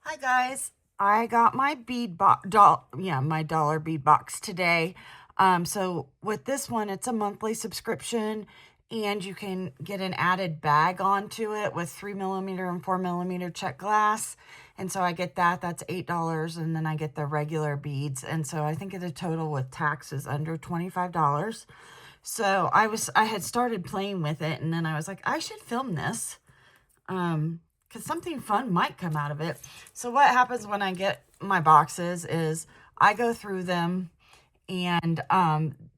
Hi guys, I got my my dollar bead box today. So with this one, it's a monthly subscription and you can get an added bag onto it with 3mm and 4mm check glass. And so I get that, that's $8. And then I get the regular beads. And so I think the total with tax is under $25. So I had started playing with it and then I was like, I should film this. Because something fun might come out of it. So what happens when I get my boxes is I go through them and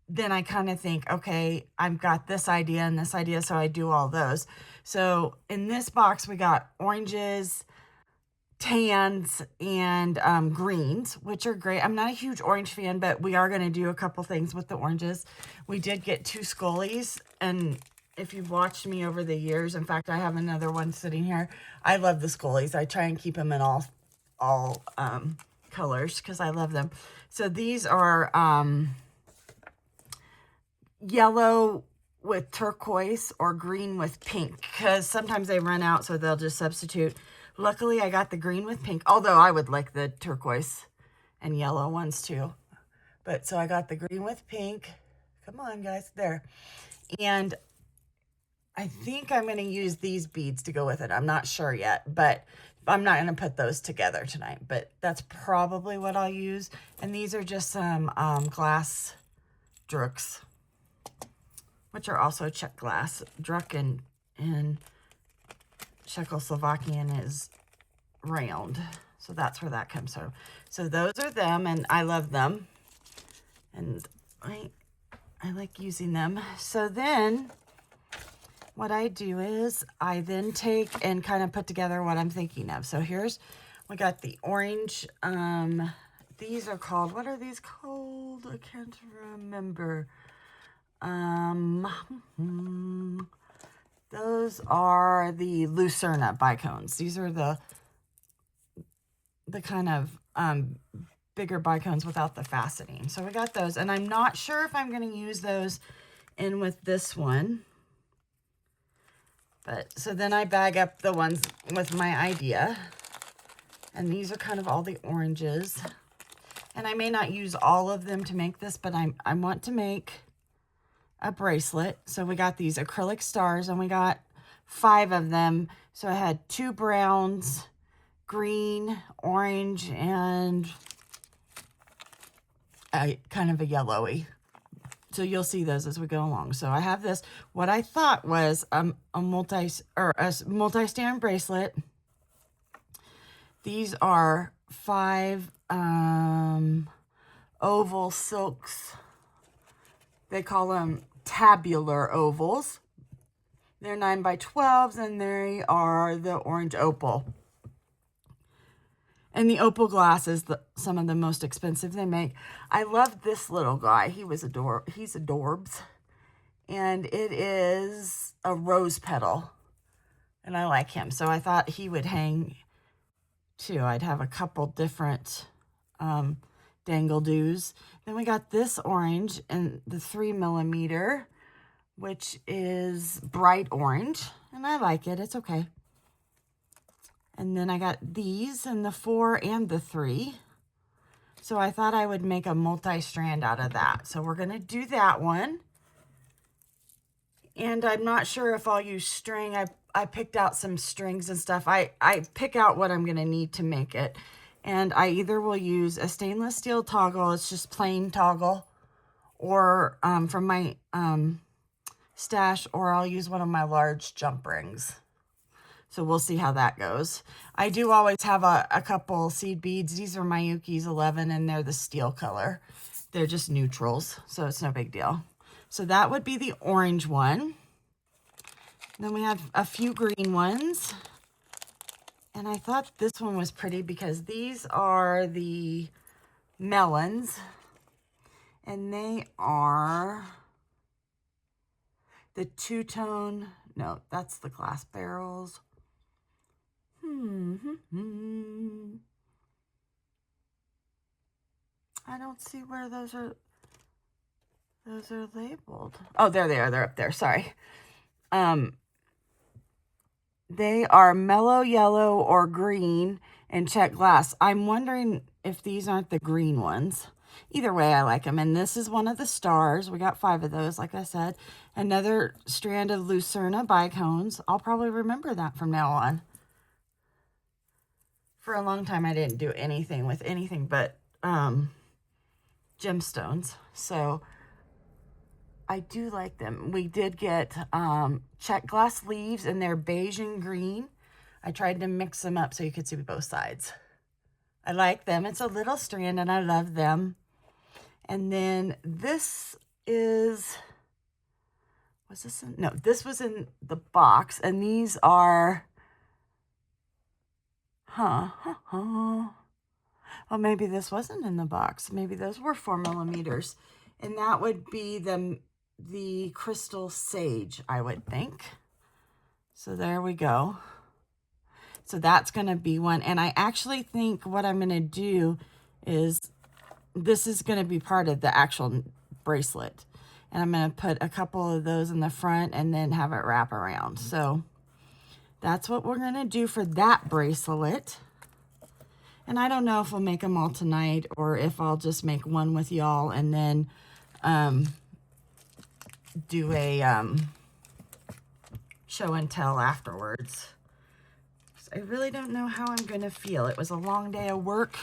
then I kind of think, okay, I've got this idea and this idea, so I do all those. So in this box, we got oranges, tans, and greens, which are great. I'm not a huge orange fan, but we are going to do a couple things with the oranges. We did get 2 Scullies, and if you've watched me over the years, in fact, I have another one sitting here. I love the Scullies. I try and keep them in all colors because I love them. So these are yellow with turquoise or green with pink because sometimes they run out, so they'll just substitute. Luckily, I got the green with pink, although I would like the turquoise and yellow ones too. But so I got the green with pink. Come on, guys. There. And I think I'm going to use these beads to go with it. I'm not sure yet, but I'm not going to put those together tonight. But that's probably what I'll use. And these are just some glass drooks, which are also Czech glass. Druk in Czechoslovakian is round. So that's where that comes from. So those are them, and I love them. And I like using them. So then what I do is I then take and kind of put together what I'm thinking of. So we got the orange. These are called, what are these called? I can't remember. Those are the Lucerna bicones. These are the kind of bigger bicones without the faceting. So we got those, and I'm not sure if I'm going to use those in with this one. But so then I bag up the ones with my idea. And these are kind of all the oranges. And I may not use all of them to make this, but I want to make a bracelet. So we got these acrylic stars, and we got 5 of them. So I had 2 browns, green, orange, and kind of a yellowy. So you'll see those as we go along. So I have this, what I thought was a multi-strand bracelet. These are 5 oval silks. They call them tabular ovals. They're 9 by 12s, and they are the orange opal. And the opal glass is some of the most expensive they make. I love this little guy. He's adorbs. And it is a rose petal. And I like him. So I thought he would hang too. I'd have a couple different dangle-doos. Then we got this orange and the 3mm, which is bright orange. And I like it. It's okay. And then I got these in the 4 and the 3. So I thought I would make a multi-strand out of that. So we're going to do that one. And I'm not sure if I'll use string. I picked out some strings and stuff. I pick out what I'm going to need to make it. And I either will use a stainless steel toggle. It's just plain toggle. Or from my stash. Or I'll use one of my large jump rings. So we'll see how that goes. I do always have a couple seed beads. These are Miyuki's 11, and they're the steel color. They're just neutrals, so it's no big deal. So that would be the orange one. Then we have a few green ones. And I thought this one was pretty because these are the melons. And they are the two-tone. No, that's the glass barrels. I don't see where those are labeled. Oh, there they are. They're up there. Sorry. They are mellow yellow or green and check glass. I'm wondering if these aren't the green ones. Either way, I like them. And this is one of the stars. We got 5 of those, like I said. Another strand of Lucerna bicones. I'll probably remember that from now on. For a long time, I didn't do anything with anything but gemstones. So I do like them. We did get check glass leaves, and they're beige and green. I tried to mix them up so you could see both sides. I like them. It's a little strand, and I love them. And then this is, was this in? No, this was in the box, and these are, well, maybe this wasn't in the box. Maybe those were 4 millimeters, and that would be the crystal sage, I would think. So there we go. So that's going to be one. And I actually think what I'm going to do is, this is going to be part of the actual bracelet. And I'm going to put a couple of those in the front and then have it wrap around. So that's what we're going to do for that bracelet. And I don't know if we'll make them all tonight or if I'll just make one with y'all and then do a show and tell afterwards. I really don't know how I'm going to feel. It was a long day of work.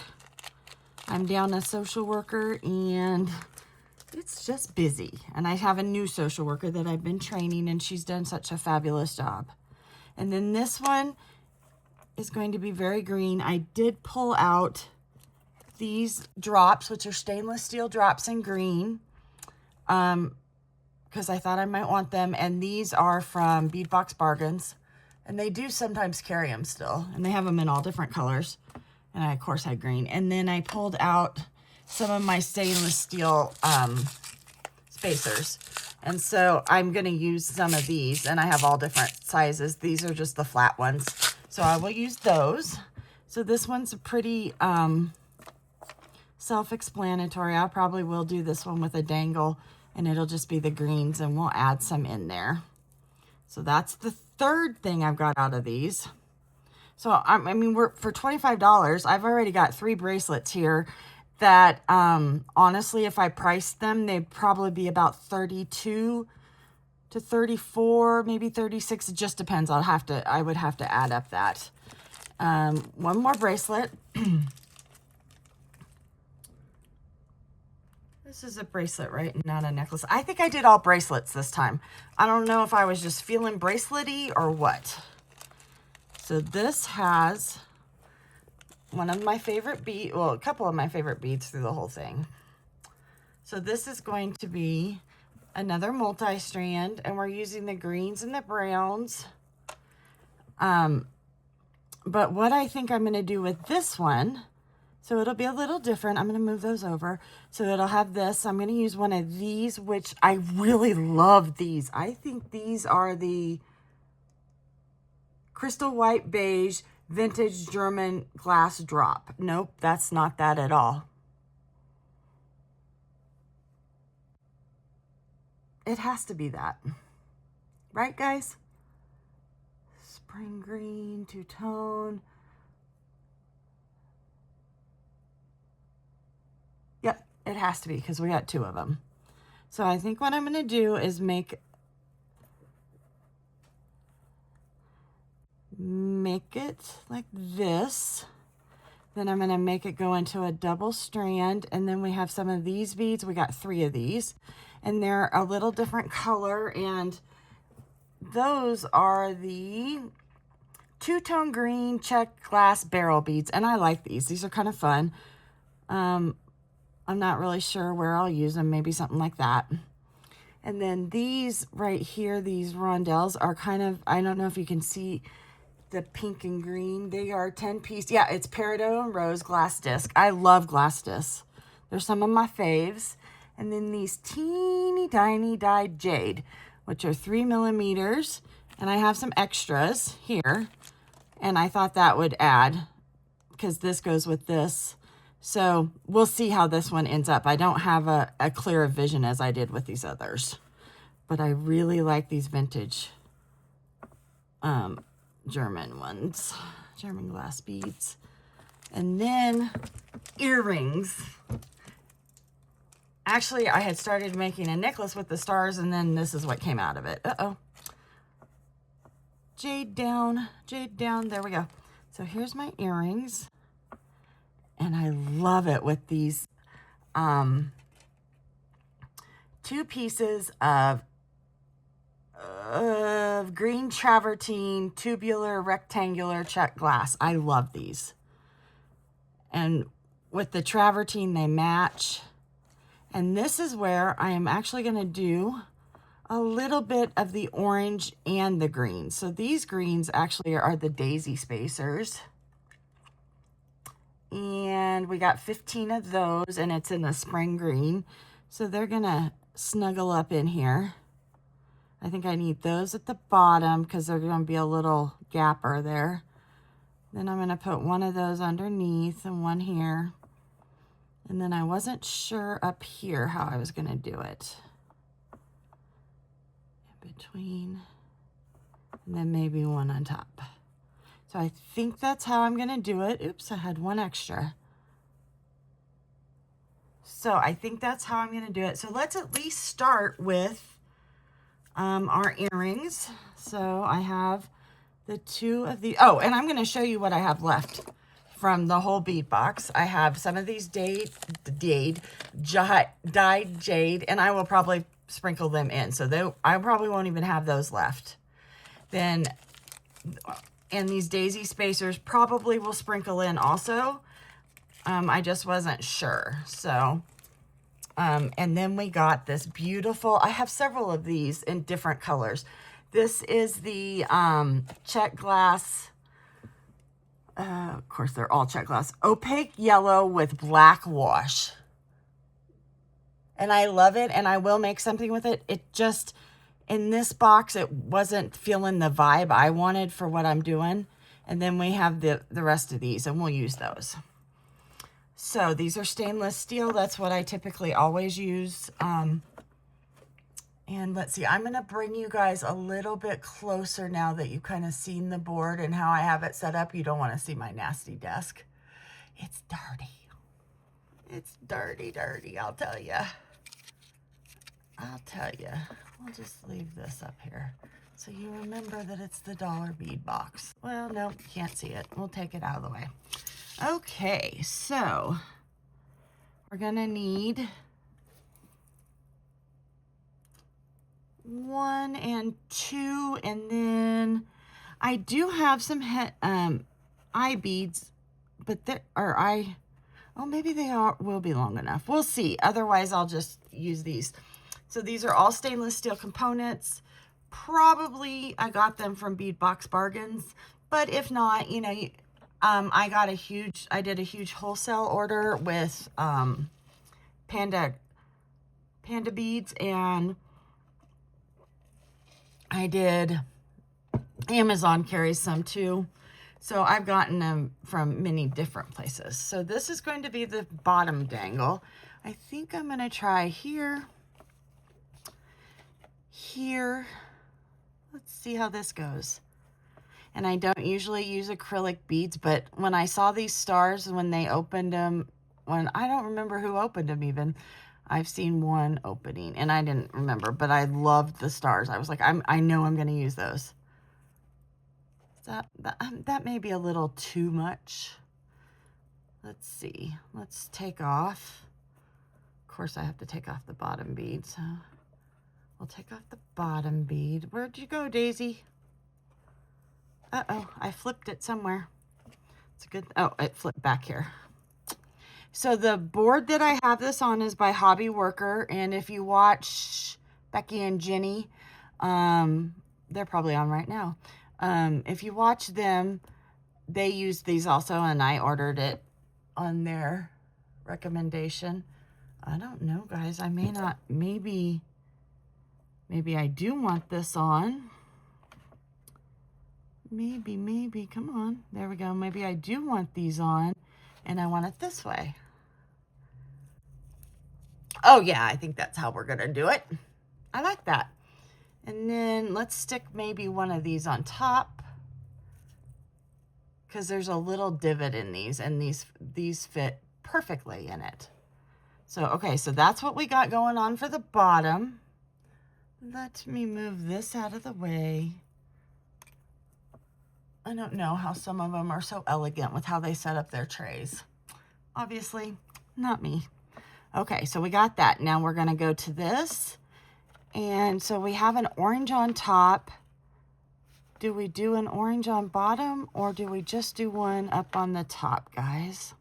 I'm down a social worker and it's just busy. And I have a new social worker that I've been training and she's done such a fabulous job. And then this one is going to be very green. I did pull out these drops, which are stainless steel drops in green, because I thought I might want them. And these are from Beadbox Bargains. And they do sometimes carry them still. And they have them in all different colors. And I, of course, had green. And then I pulled out some of my stainless steel spacers. And so I'm going to use some of these. And I have all different sizes. These are just the flat ones. So I will use those. So this one's pretty self-explanatory. I probably will do this one with a dangle. And it'll just be the greens. And we'll add some in there. So that's the third thing I've got out of these. So, I mean, we're for $25, I've already got 3 bracelets here that, honestly, if I priced them, they'd probably be about 32 to 34, maybe 36. It just depends. I would have to add up that. One more bracelet. This is a bracelet, right? Not a necklace. I think I did all bracelets this time. I don't know if I was just feeling bracelet-y or what. So this has one of my favorite beads, well, a couple of my favorite beads through the whole thing. So this is going to be another multi-strand, and we're using the greens and the browns. But what I think I'm going to do with this one, so it'll be a little different. I'm going to move those over. So it'll have this. I'm going to use one of these, which I really love these. I think these are the Crystal White Beige Vintage German Glass Drop. Nope, that's not that at all. It has to be that. Right, guys? Spring green, two-tone. Yep, it has to be because we got 2 of them. So I think what I'm going to do is make it like this. Then I'm going to make it go into a double strand. And then we have some of these beads. We got 3 of these. And they're a little different color. And those are the two-tone green check glass barrel beads. And I like these. These are kind of fun. I'm not really sure where I'll use them. Maybe something like that. And then these right here, these rondelles are kind of, I don't know if you can see the pink and green. They are 10-piece. Yeah, it's Peridot and Rose glass disc. I love glass discs. They're some of my faves. And then these teeny tiny dyed jade, which are 3 millimeters. And I have some extras here. And I thought that would add, because this goes with this. So we'll see how this one ends up. I don't have a clear vision as I did with these others. But I really like these vintage German ones, German glass beads. And then earrings. Actually, I had started making a necklace with the stars, and then this is what came out of it. Uh-oh. Jade down, there we go. So here's my earrings. And I love it with these 2 pieces of green travertine tubular rectangular check glass. I love these. And with the travertine, they match. And this is where I am actually going to do a little bit of the orange and the green. So these greens actually are the daisy spacers. And we got 15 of those, and it's in the spring green. So they're going to snuggle up in here. I think I need those at the bottom because they're going to be a little gapper there. Then I'm going to put one of those underneath and one here. And then I wasn't sure up here how I was going to do it. In between. And then maybe one on top. So I think that's how I'm going to do it. Oops, I had one extra. So I think that's how I'm going to do it. So let's at least start with our earrings. So I have the 2 of the, oh, and I'm going to show you what I have left from the whole bead box. I have some of these dyed jade, and I will probably sprinkle them in. So I probably won't even have those left. Then, and these daisy spacers probably will sprinkle in also. I just wasn't sure. So, and then we got this beautiful, I have several of these in different colors. This is the check glass. Of course, they're all check glass. Opaque yellow with black wash. And I love it, and I will make something with it. It just, in this box, it wasn't feeling the vibe I wanted for what I'm doing. And then we have the rest of these, and we'll use those. So these are stainless steel. That's what I typically always use. And let's see, I'm going to bring you guys a little bit closer now that you've kind of seen the board and how I have it set up. You don't want to see my nasty desk. It's dirty. It's dirty, I'll tell you. I'll tell you. We'll just leave this up here so you remember that it's the dollar bead box. Well, no, can't see it. We'll take it out of the way. Okay, so we're going to need 1 and 2, and then I do have some eye beads, but oh, maybe they will be long enough. We'll see. Otherwise, I'll just use these. So these are all stainless steel components. Probably I got them from Bead Box Bargains, but if not, you know, I did a huge wholesale order with Panda beads, and I did, Amazon carries some too. So I've gotten them from many different places. So this is going to be the bottom dangle. I think I'm going to try here. Let's see how this goes. And I don't usually use acrylic beads, but when I saw these stars, when they opened them, I don't remember who opened them even. I've seen one opening and I didn't remember, but I loved the stars. I was like, I know I'm going to use those. That may be a little too much. Let's see. Let's take off. Of course, I have to take off the bottom bead. So we'll take off the bottom bead. Where'd you go, Daisy? Uh-oh, I flipped it somewhere. It's a good, oh, it flipped back here. So the board that I have this on is by Hobby Worker, and if you watch Becky and Jenny, they're probably on right now. If you watch them, they use these also, and I ordered it on their recommendation. I don't know, guys. I may not, maybe I do want this on. Maybe, come on. There we go. Maybe I do want these on, and I want it this way. Oh, yeah, I think that's how we're going to do it. I like that. And then let's stick maybe one of these on top. because there's a little divot in these, and these fit perfectly in it. So, okay, so that's what we got going on for the bottom. Let me move this out of the way. I don't know how some of them are so elegant with how they set up their trays. Obviously, not me. Okay, so we got that. Now we're gonna go to this. And so we have an orange on top. Do we do an orange on bottom, or do we just do one up on the top, guys?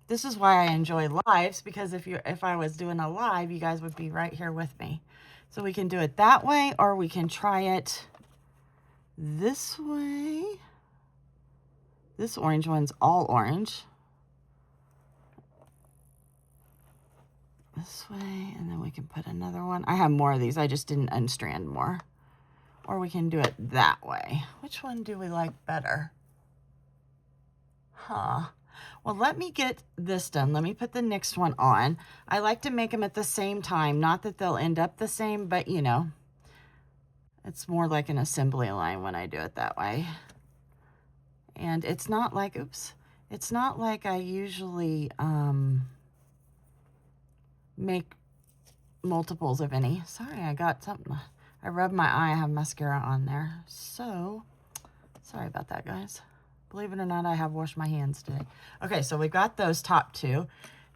This is why I enjoy lives, because if I was doing a live, you guys would be right here with me. So we can do it that way, or we can try it this way. This orange one's all orange. This way, and then we can put another one. I have more of these. I just didn't unstrand more. Or we can do it that way. Which one do we like better? Huh. Well, let me get this done. Let me put the next one on. I like to make them at the same time. Not that they'll end up the same, but you know, it's more like an assembly line when I do it that way. And it's not like, oops, it's not like I usually make multiples of any. Sorry, I got something. I rubbed my eye. I have mascara on there. So, sorry about that, guys. Believe it or not, I have washed my hands today. Okay, so we got those top two.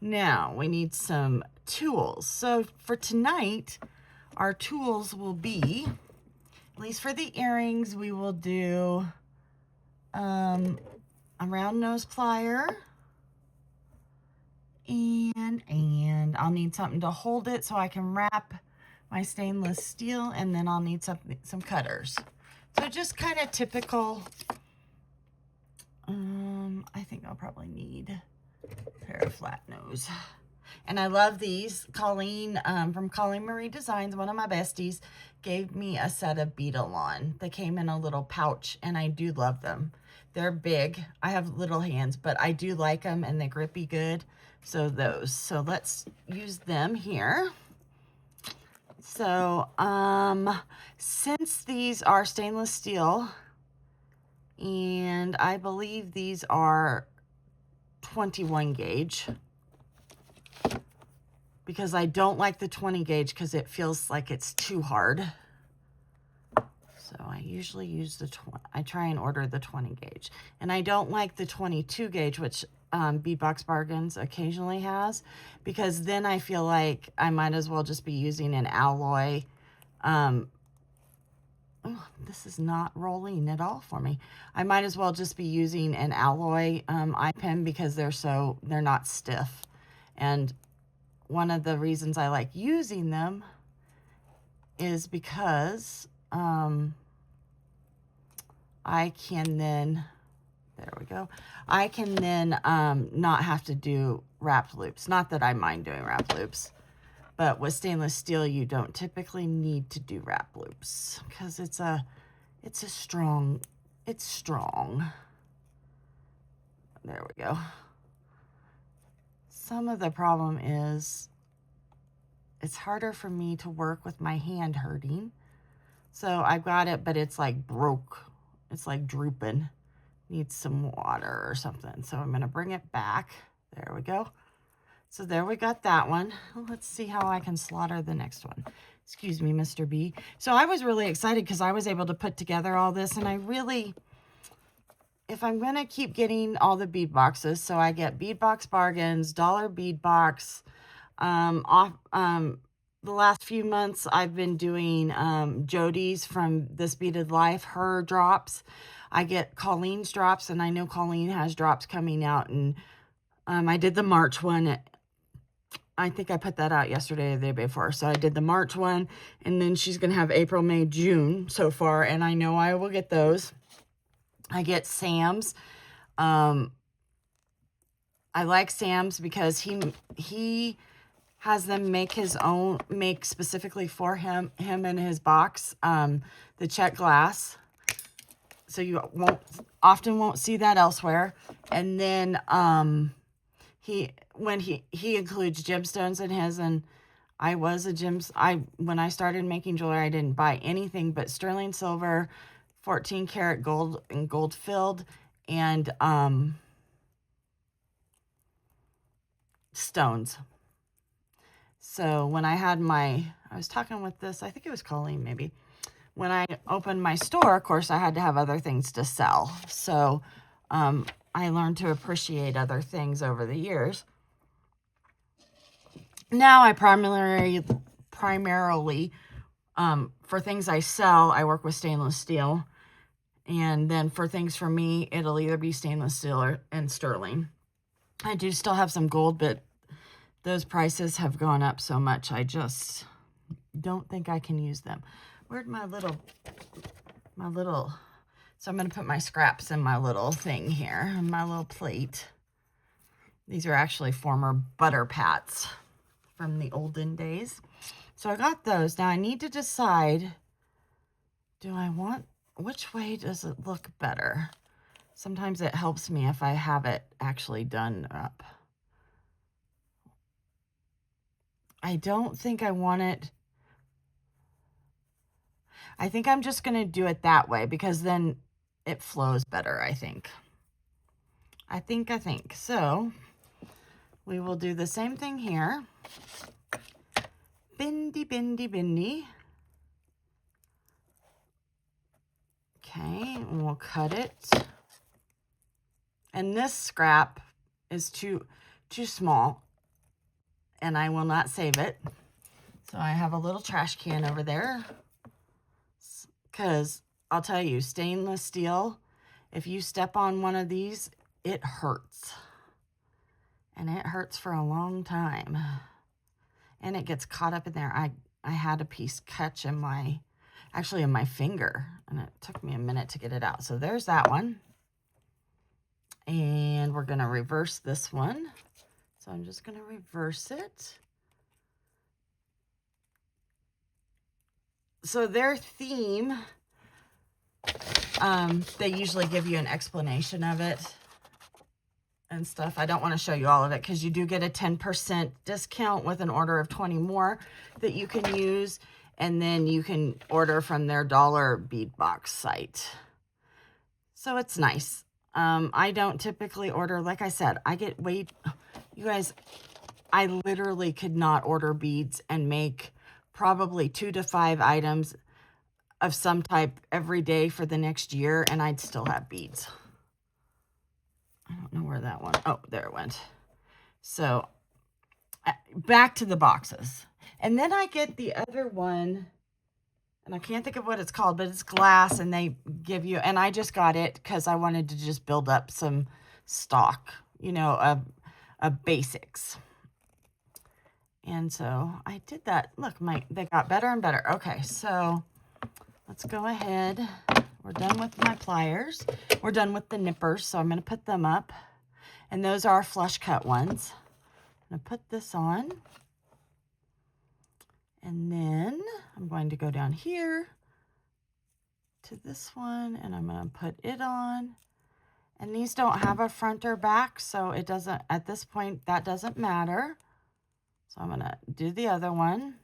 Now, we need some tools. So, for tonight, our tools will be, at least for the earrings, we will do a round nose plier. And I'll need something to hold it so I can wrap my stainless steel, and then I'll need some cutters. So just kind of typical. I think I'll probably need a pair of flat nose. And I love these. Colleen from Colleen Marie Designs, one of my besties, gave me a set of Beadalon. They came in a little pouch, and I do love them. They're big. I have little hands, but I do like them, and they grippy good. So those. So let's use them here. So since these are stainless steel, and I believe these are 21 gauge, because I don't like the 20 gauge because it feels like it's too hard. So I usually use the I try and order the 20 gauge. And I don't like the 22 gauge, which Beadbox Bargains occasionally has, because then I feel like I might as well just be using an alloy. Oh, this is not rolling at all for me. I might as well just be using an alloy eye pen, because they're not stiff. And one of the reasons I like using them is because I can then, there we go, I can then not have to do wrapped loops. Not that I mind doing wrapped loops, but with stainless steel, you don't typically need to do wrap loops, because it's strong. There we go. Some of the problem is it's harder for me to work with my hand hurting. So I've got it, but it's like broke. It's like drooping. Needs some water or something. So I'm going to bring it back. There we go. So there we got that one. Let's see how I can slaughter the next one. Excuse me, Mr. B. So I was really excited because I was able to put together all this, and I really, if I'm going to keep getting all the bead boxes, so I get Beadbox Bargains, Dollar Bead Box, the last few months I've been doing Jody's from This Beaded Life, her drops. I get Colleen's drops, and I know Colleen has drops coming out, and I did the March one. I think I put that out yesterday or the day before. So I did the March one, and then she's going to have April, May, June so far, and I know I will get those. I get Sam's. I like Sam's because he has them make his own, make specifically for him and his box, the check glass. So you often won't see that elsewhere. And then when he includes gemstones in his, and when I started making jewelry, I didn't buy anything but sterling silver, 14 karat gold and gold filled, and stones. So when I had I was talking with this, I think it was Colleen maybe. When I opened my store, of course, I had to have other things to sell. So I learned to appreciate other things over the years. Now I primarily for things I sell, I work with stainless steel. And then for things for me, it'll either be stainless steel and sterling. I do still have some gold, but those prices have gone up so much, I just don't think I can use them. Where'd my little, so I'm going to put my scraps in my little thing here, my little plate. These are actually former butter pats from the olden days. So I got those. Now I need to decide, which way does it look better? Sometimes it helps me if I have it actually done up. I don't think I want it. I think I'm just going to do it that way because then it flows better, I think. I think. So we will do the same thing here. Bendy, bendy, bendy. Okay, and we'll cut it. And this scrap is too small, and I will not save it. So I have a little trash can over there. Because I'll tell you, stainless steel, if you step on one of these, it hurts. And it hurts for a long time. And it gets caught up in there. I had a piece catch in my finger, and it took me a minute to get it out. So there's that one. And we're going to reverse this one. So I'm just going to reverse it. So their theme, they usually give you an explanation of it and stuff. I don't want to show you all of it because you do get a 10% discount with an order of 20 more that you can use. And then you can order from their dollar bead box site. So it's nice. I don't typically order, like I said, you guys, I literally could not order beads and make probably 2 to 5 items of some type every day for the next year, and I'd still have beads. I don't know where that one, oh, there it went. So back to the boxes. And then I get the other one, and I can't think of what it's called, but it's glass, and they give you, and I just got it because I wanted to just build up some stock, of basics. And so I did that. Look, they got better and better. Okay, so let's go ahead. We're done with my pliers. We're done with the nippers, so I'm going to put them up. And those are flush cut ones. I'm going to put this on. And then I'm going to go down here to this one, and I'm going to put it on. And these don't have a front or back, so it doesn't, at this point, that doesn't matter. So I'm going to do the other one.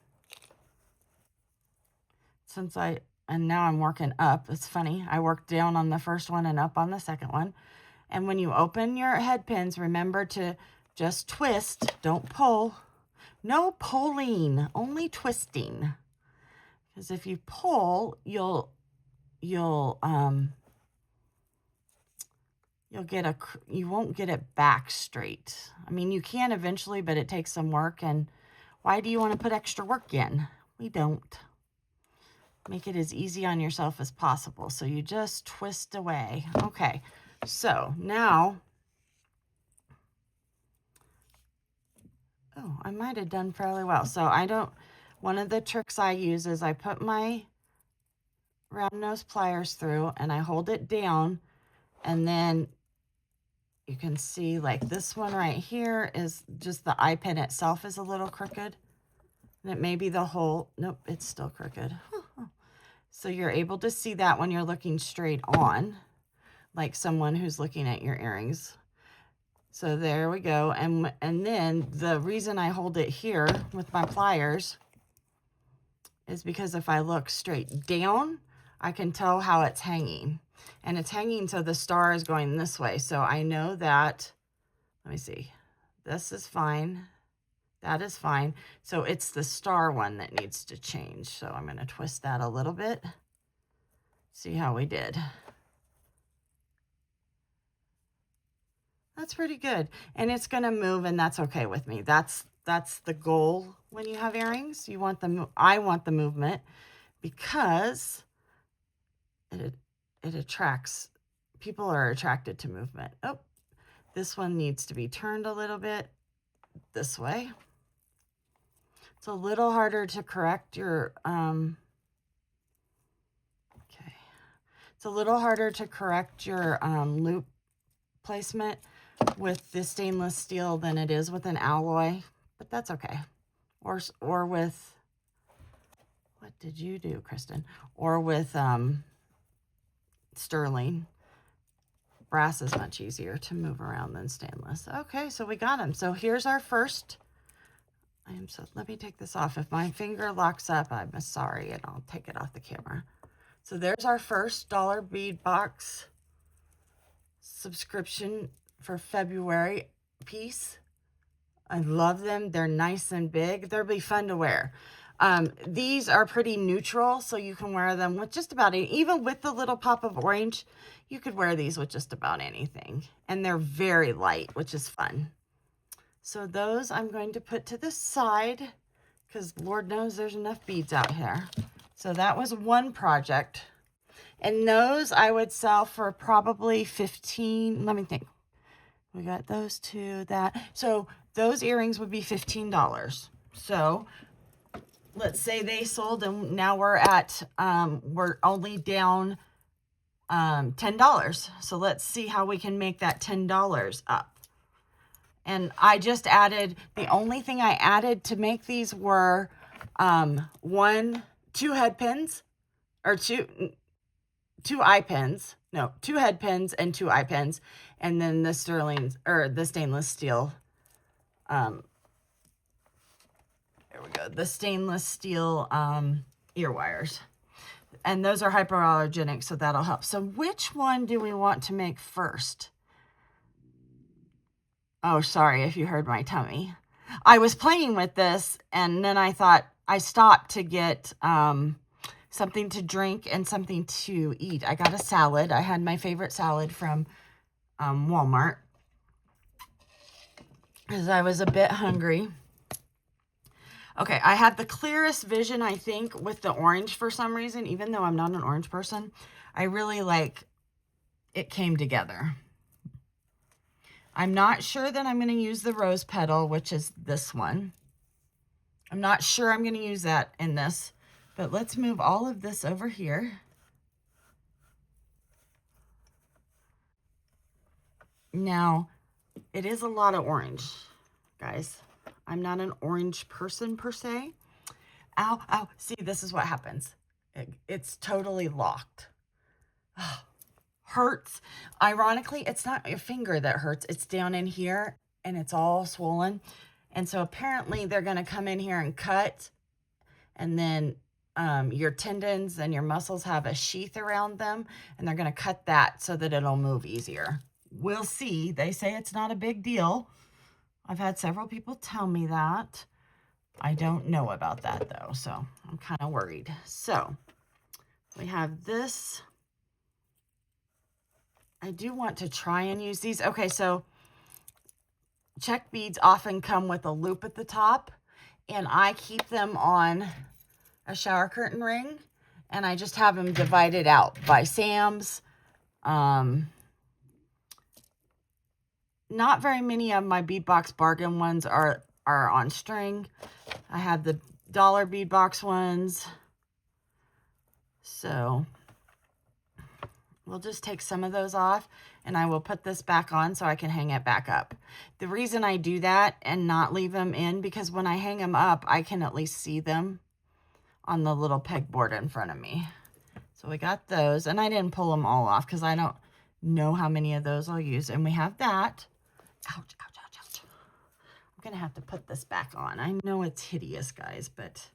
And now I'm working up. It's funny. I worked down on the first one and up on the second one. And when you open your head pins, remember to just twist. Don't pull. No pulling, only twisting. Because if you pull, you won't get it back straight. I mean, you can eventually, but it takes some work. And why do you want to put extra work in? We don't. Make it as easy on yourself as possible. So you just twist away. Okay, so now, oh, I might have done fairly well. So one of the tricks I use is I put my round nose pliers through and I hold it down, and then you can see like this one right here is just the eye pin itself is a little crooked. And it may be the whole, nope, it's still crooked. So you're able to see that when you're looking straight on, like someone who's looking at your earrings. So there we go. And then the reason I hold it here with my pliers is because if I look straight down, I can tell how it's hanging. And it's hanging so the star is going this way. So I know that, let me see, this is fine. That is fine. So it's the star one that needs to change. So I'm going to twist that a little bit. See how we did. That's pretty good. And it's going to move, and that's okay with me. That's the goal when you have earrings. You want I want the movement because it attracts, people are attracted to movement. Oh, this one needs to be turned a little bit this way. It's a little harder to correct your, okay. It's a little harder to correct your loop placement with the stainless steel than it is with an alloy, but that's okay. Or with, what did you do, Kristen? Or with sterling. Brass is much easier to move around than stainless. Okay, so we got them. So here's our first. Let me take this off. If my finger locks up, I'm sorry, and I'll take it off the camera. So there's our first dollar bead box subscription for February piece. I love them. They're nice and big. They'll be fun to wear. These are pretty neutral, so you can wear them with just about any, even with the little pop of orange, you could wear these with just about anything. And they're very light, which is fun. So those I'm going to put to the side because Lord knows there's enough beads out here. So that was one project. And those I would sell for probably 15, let me think. We got those two, that. So those earrings would be $15. So let's say they sold and now we're at, we're only down $10. So let's see how we can make that $10 up. And I just added, the only thing I added to make these were two head pins, or two eye pins. No, 2 head pins and 2 eye pins. And then the the stainless steel. There we go. The stainless steel ear wires. And those are hypoallergenic, so that'll help. So which one do we want to make first? Oh, sorry if you heard my tummy. I was playing with this, and then I thought I stopped to get something to drink and something to eat. I got a salad. I had my favorite salad from Walmart because I was a bit hungry. Okay, I had the clearest vision, I think, with the orange for some reason, even though I'm not an orange person. I really like it came together. I'm not sure that I'm going to use the rose petal, which is this one. I'm not sure I'm going to use that in this, but let's move all of this over here. Now, it is a lot of orange, guys. I'm not an orange person per se. Ow, ow. See, this is what happens. It's totally locked. Oh, hurts. Ironically, it's not your finger that hurts. It's down in here and it's all swollen. And so apparently they're going to come in here and cut, and then your tendons and your muscles have a sheath around them, and they're going to cut that so that it'll move easier. We'll see. They say it's not a big deal. I've had several people tell me that. I don't know about that though, so I'm kind of worried. So we have this. I do want to try and use these. Okay, so check beads often come with a loop at the top, and I keep them on a shower curtain ring, and I just have them divided out by Sam's. Not very many of my bead box bargain ones are on string. I have the dollar bead box ones. So we'll just take some of those off, and I will put this back on so I can hang it back up. The reason I do that and not leave them in, because when I hang them up, I can at least see them on the little pegboard in front of me. So we got those, and I didn't pull them all off because I don't know how many of those I'll use. And we have that. Ouch, ouch, ouch, ouch. I'm going to have to put this back on. I know it's hideous, guys, but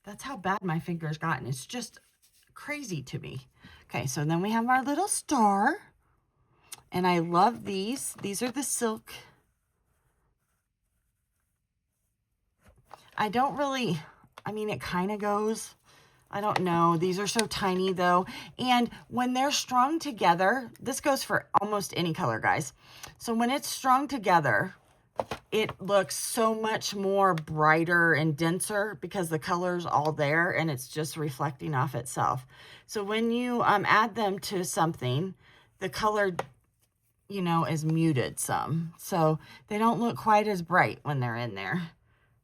that's how bad my finger's gotten. It's just crazy to me. Okay, so then we have our little star. And I love these. These are the silk. I don't really, I mean, it kind of goes. I don't know. These are so tiny though. And when they're strung together, this goes for almost any color, guys. So when it's strung together, it looks so much more brighter and denser because the color's all there and it's just reflecting off itself. So when you add them to something, the color, you know, is muted some. So they don't look quite as bright when they're in there.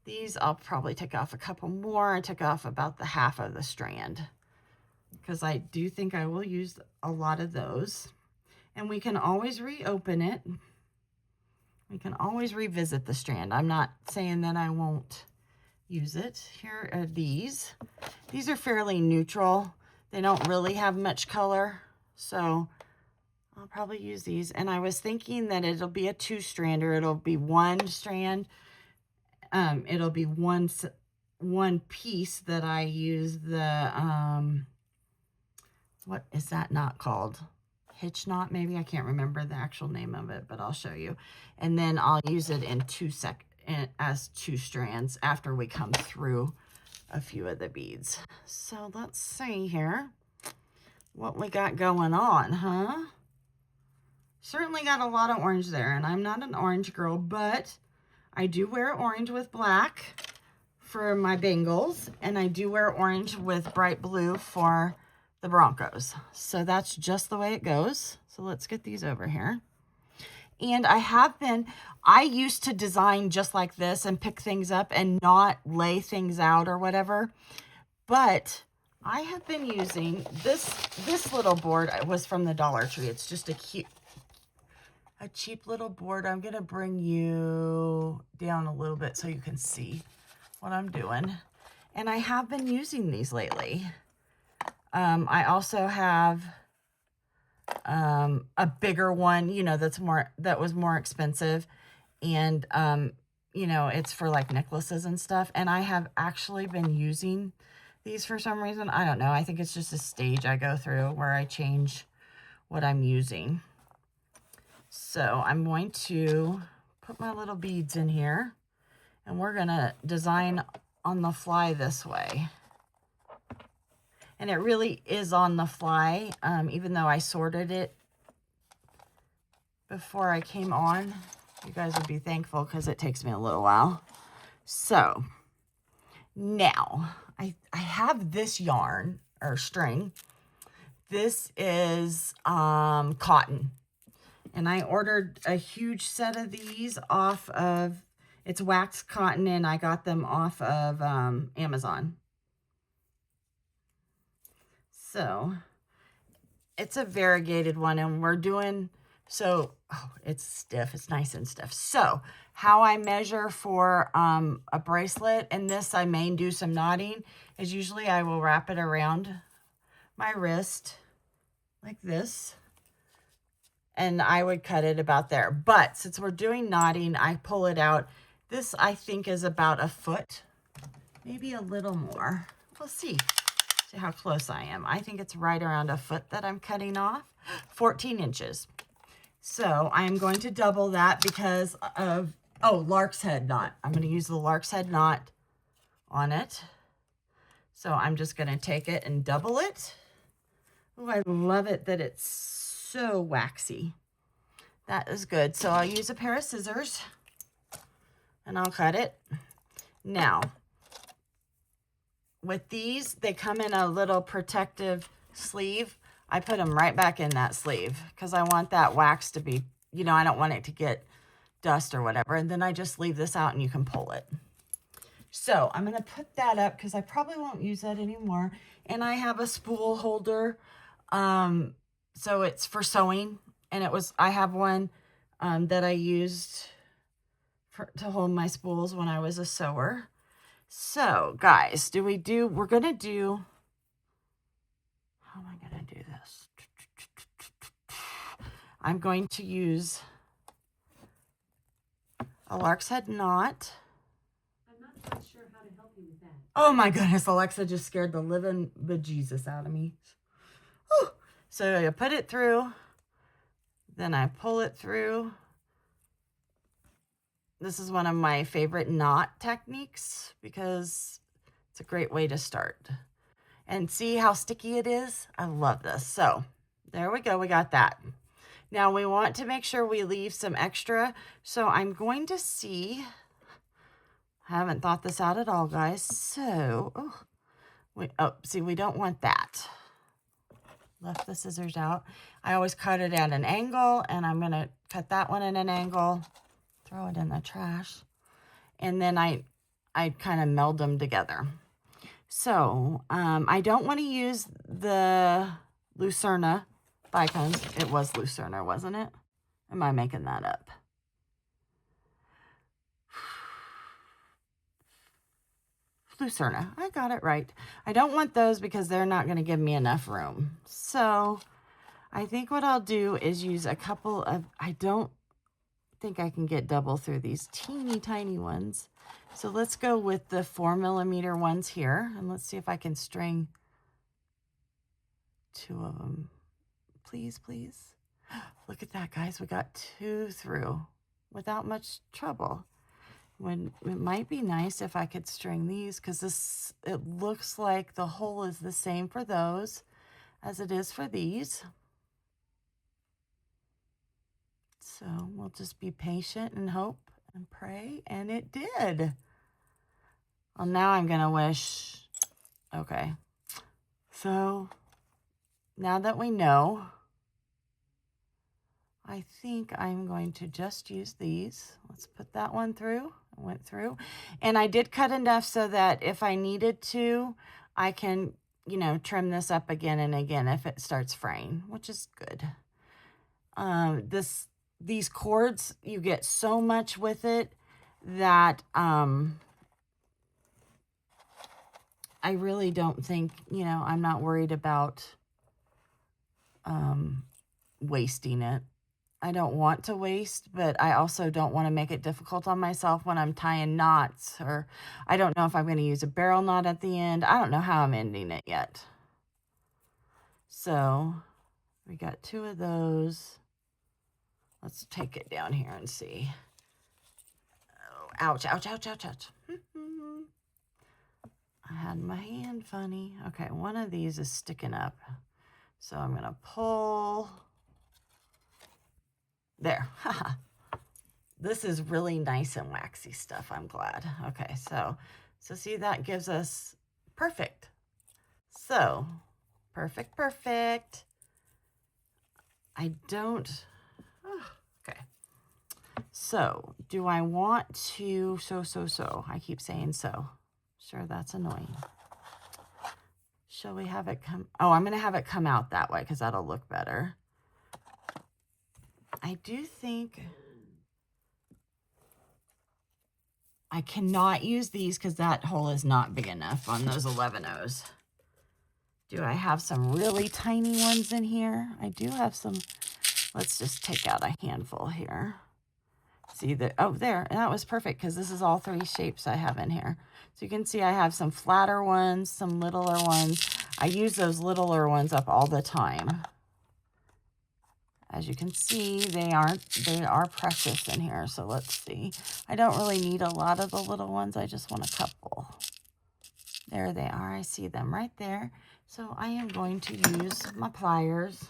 These, I'll probably take off a couple more. I took off about the half of the strand because I do think I will use a lot of those. And we can always reopen it. We can always revisit the strand. I'm not saying that I won't use it. Here are these. These are fairly neutral. They don't really have much color. So I'll probably use these. And I was thinking that it'll be a 2-strander. It'll be one strand. It'll be one piece that I use the, what is that knot called? Hitch knot, maybe. I can't remember the actual name of it, but I'll show you. And then I'll use it in as 2 strands after we come through a few of the beads. So let's see here what we got going on, huh? Certainly got a lot of orange there, and I'm not an orange girl, but I do wear orange with black for my bangles, and I do wear orange with bright blue for the Broncos. So that's just the way it goes. So let's get these over here. And I used to design just like this and pick things up and not lay things out or whatever. But I have been using this little board. It was from the Dollar Tree. It's just a cheap little board. I'm going to bring you down a little bit so you can see what I'm doing. And I have been using these lately. I also have a bigger one, you know, that was more expensive. And, you know, it's for like necklaces and stuff. And I have actually been using these for some reason. I don't know. I think it's just a stage I go through where I change what I'm using. So I'm going to put my little beads in here, and we're going to design on the fly this way. And it really is on the fly, even though I sorted it before I came on. You guys would be thankful because it takes me a little while. So now I have this yarn or string. This is cotton. And I ordered a huge set of these off of, it's waxed cotton, and I got them off of Amazon. So it's a variegated one, and we're doing, so, oh, it's stiff. It's nice and stiff. So how I measure for a bracelet, and this I may do some knotting, is usually I will wrap it around my wrist like this. And I would cut it about there. But since we're doing knotting, I pull it out. This, I think, is about a foot, maybe a little more. We'll see. See how close I am. I think it's right around a foot that I'm cutting off. 14 inches. So I'm going to double that because of, oh, lark's head knot. I'm going to use the lark's head knot on it. So I'm just going to take it and double it. Oh, I love it that it's so waxy. That is good. So I'll use a pair of scissors and I'll cut it. Now, with these, they come in a little protective sleeve. I put them right back in that sleeve because I want that wax to be, you know, I don't want it to get dust or whatever. And then I just leave this out and you can pull it. So I'm going to put that up because I probably won't use that anymore. And I have a spool holder. So it's for sewing, and I have one that I used to hold my spools when I was a sewer. So guys, we're going to do, how am I going to do this? I'm going to use a lark's head knot. I'm not quite sure how to help you with that. Oh my goodness, Alexa just scared the living bejesus out of me. Whew. So you put it through, then I pull it through. This is one of my favorite knot techniques because it's a great way to start. And see how sticky it is? I love this. So there we go. We got that. Now we want to make sure we leave some extra. So I'm going to see, I haven't thought this out at all, guys. So, see, we don't want that. Left the scissors out. I always cut it at an angle, and I'm going to cut that one at an angle, throw it in the trash, and then I kind of meld them together. So I don't want to use the Lucerna bicones. It was Lucerna, wasn't it? Am I making that up? Lucerna, I got it right. I don't want those because they're not going to give me enough room. So I think what I'll do is use a couple of, I don't think I can get double through these teeny tiny ones. So let's go with the 4mm ones here, and let's see if I can string 2 of them. Please, please. Look at that, guys. We got 2 through without much trouble. It might be nice if I could string these, because it looks like the hole is the same for those as it is for these. So we'll just be patient and hope and pray, and it did. Well, now I'm going to wish, okay. So now that we know, I think I'm going to just use these. Let's put that one through. I went through. And I did cut enough so that if I needed to, I can, trim this up again and again if it starts fraying, which is good. These cords, you get so much with it that I really don't think, I'm not worried about wasting it. I don't want to waste, but I also don't want to make it difficult on myself when I'm tying knots, or I don't know if I'm going to use a barrel knot at the end. I don't know how I'm ending it yet. So we got 2 of those. Let's take it down here and see. Oh, ouch, ouch, ouch, ouch, ouch. I had my hand funny. Okay, one of these is sticking up. So I'm going to pull. There. This is really nice and waxy stuff. I'm glad. Okay, so see, that gives us perfect. So perfect. I don't. Okay. So do I want to? So. I keep saying so. Sure, that's annoying. Shall we have it come? Oh, I'm going to have it come out that way because that'll look better. I do think I cannot use these because that hole is not big enough on those 11-0s. Do I have some really tiny ones in here? I do have some. Let's just take out a handful here. See that? Oh, there. That was perfect because this is all 3 shapes I have in here. So you can see I have some flatter ones, some littler ones. I use those littler ones up all the time. As you can see, they are precious in here. So let's see. I don't really need a lot of the little ones. I just want a couple. There they are. I see them right there. So I am going to use my pliers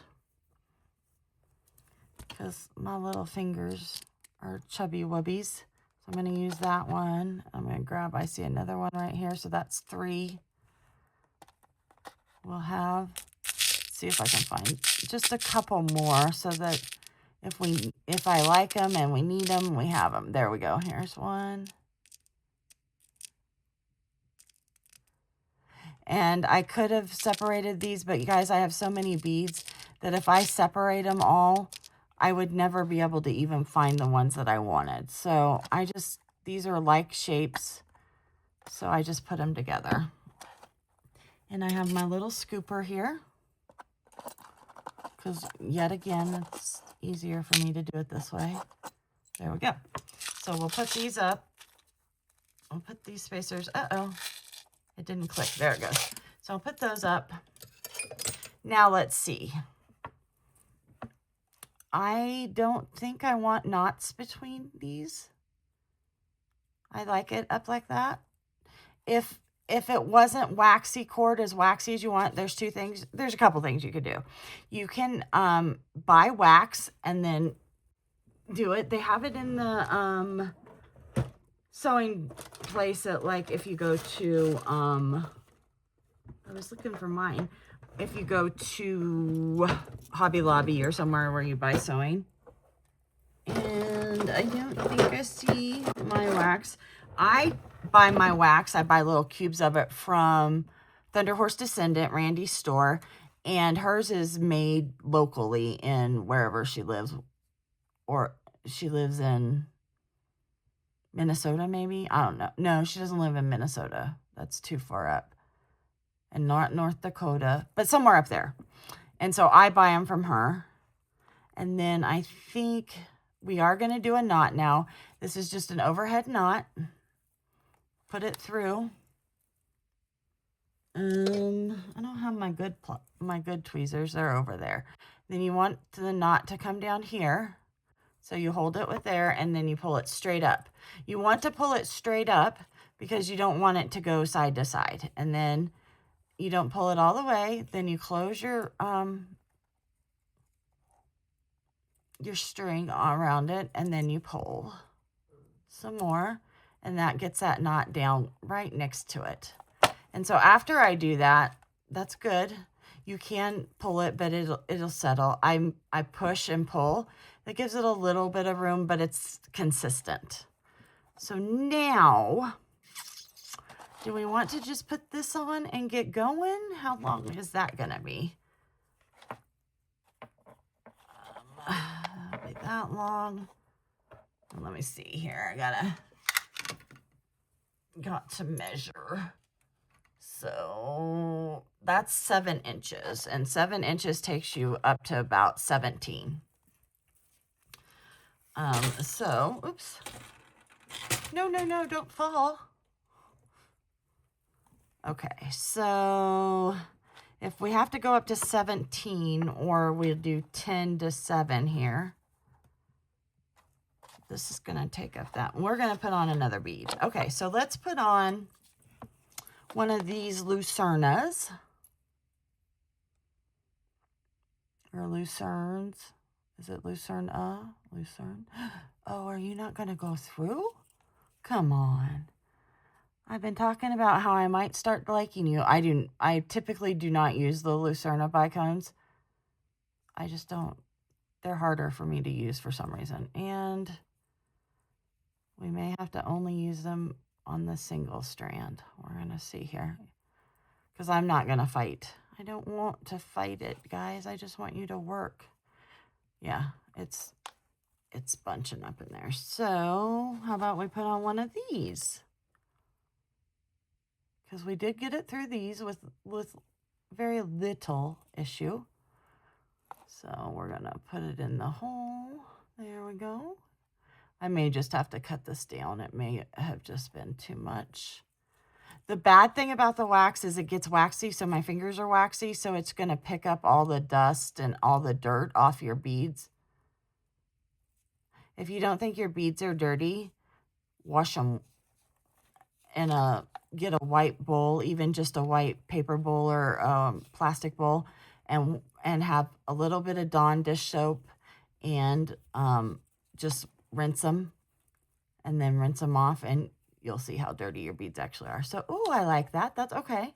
because my little fingers are chubby wubbies. So I'm going to use that one. I'm going to grab, I see another one right here. So that's 3. We'll have, see if I can find just a couple more so that if I like them and we need them, we have them. There we go. Here's one. And I could have separated these, but you guys, I have so many beads that if I separate them all, I would never be able to even find the ones that I wanted. So these are like shapes. So I just put them together. And I have my little scooper here. Because yet again, it's easier for me to do it this way. There we go. So we'll put these up. I'll put these spacers. Uh-oh. It didn't click. There it goes. So I'll put those up. Now let's see. I don't think I want knots between these. I like it up like that. If it wasn't waxy cord, as waxy as you want, there's a couple things you could do. You can buy wax and then do it. They have it in the sewing place at, like, if you go to I was looking for mine. If you go to Hobby Lobby or somewhere where you buy sewing. And I don't think I see my wax. I buy my wax. I buy little cubes of it from Thunder Horse Descendant, Randy's store. And hers is made locally in wherever she lives. Or she lives in Minnesota, maybe? I don't know. No, she doesn't live in Minnesota. That's too far up. And not North Dakota, but somewhere up there. And so I buy them from her. And then I think we are going to do a knot now. This is just an overhead knot. Put it through. I don't have my good tweezers. They're over there. Then you want the knot to come down here. So you hold it with there and then you pull it straight up. You want to pull it straight up because you don't want it to go side to side. And then you don't pull it all the way. Then you close your string around it and then you pull some more, and that gets that knot down right next to it. And so after I do that, that's good. You can pull it, but it'll settle. I push and pull. That gives it a little bit of room, but it's consistent. So now, do we want to just put this on and get going? How long is that gonna be? Be that long. Let me see here. Got to measure. So that's 7 inches, and 7 inches takes you up to about 17. So, oops. No, don't fall. Okay, so if we have to go up to 17, or we'll do 10 to 7 here. This is going to take up that. We're going to put on another bead. Okay, so let's put on one of these Lucernas. Or Lucernes. Is it Lucerne? Lucerne? Oh, are you not going to go through? Come on. I've been talking about how I might start liking you. I typically do not use the Lucerna bicones. I just don't. They're harder for me to use for some reason. And we may have to only use them on the single strand. We're going to see here. Because I'm not going to fight. I don't want to fight it, guys. I just want you to work. Yeah, it's bunching up in there. So how about we put on one of these? Because we did get it through these with very little issue. So we're going to put it in the hole. There we go. I may just have to cut this down. It may have just been too much. The bad thing about the wax is it gets waxy, so my fingers are waxy, so it's going to pick up all the dust and all the dirt off your beads. If you don't think your beads are dirty, wash them in get a white bowl, even just a white paper bowl or plastic bowl, and have a little bit of Dawn dish soap, and just rinse them, and then rinse them off, and you'll see how dirty your beads actually are. So, oh, I like that. That's okay.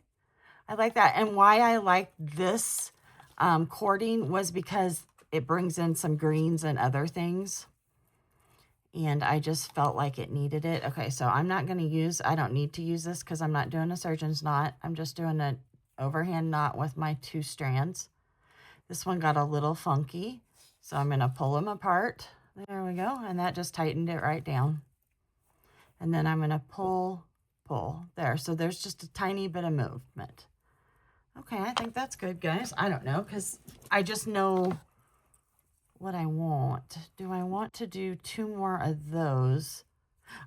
I like that. And why I like this cording was because it brings in some greens and other things. And I just felt like it needed it. Okay, so I'm not going to use, I don't need to use this because I'm not doing a surgeon's knot. I'm just doing an overhand knot with my 2 strands. This one got a little funky, so I'm going to pull them apart. There we go, and that just tightened it right down. And then I'm going to pull there. So there's just a tiny bit of movement. Okay, I think that's good, guys. I don't know, because I just know what I want. Do I want to do 2 more of those?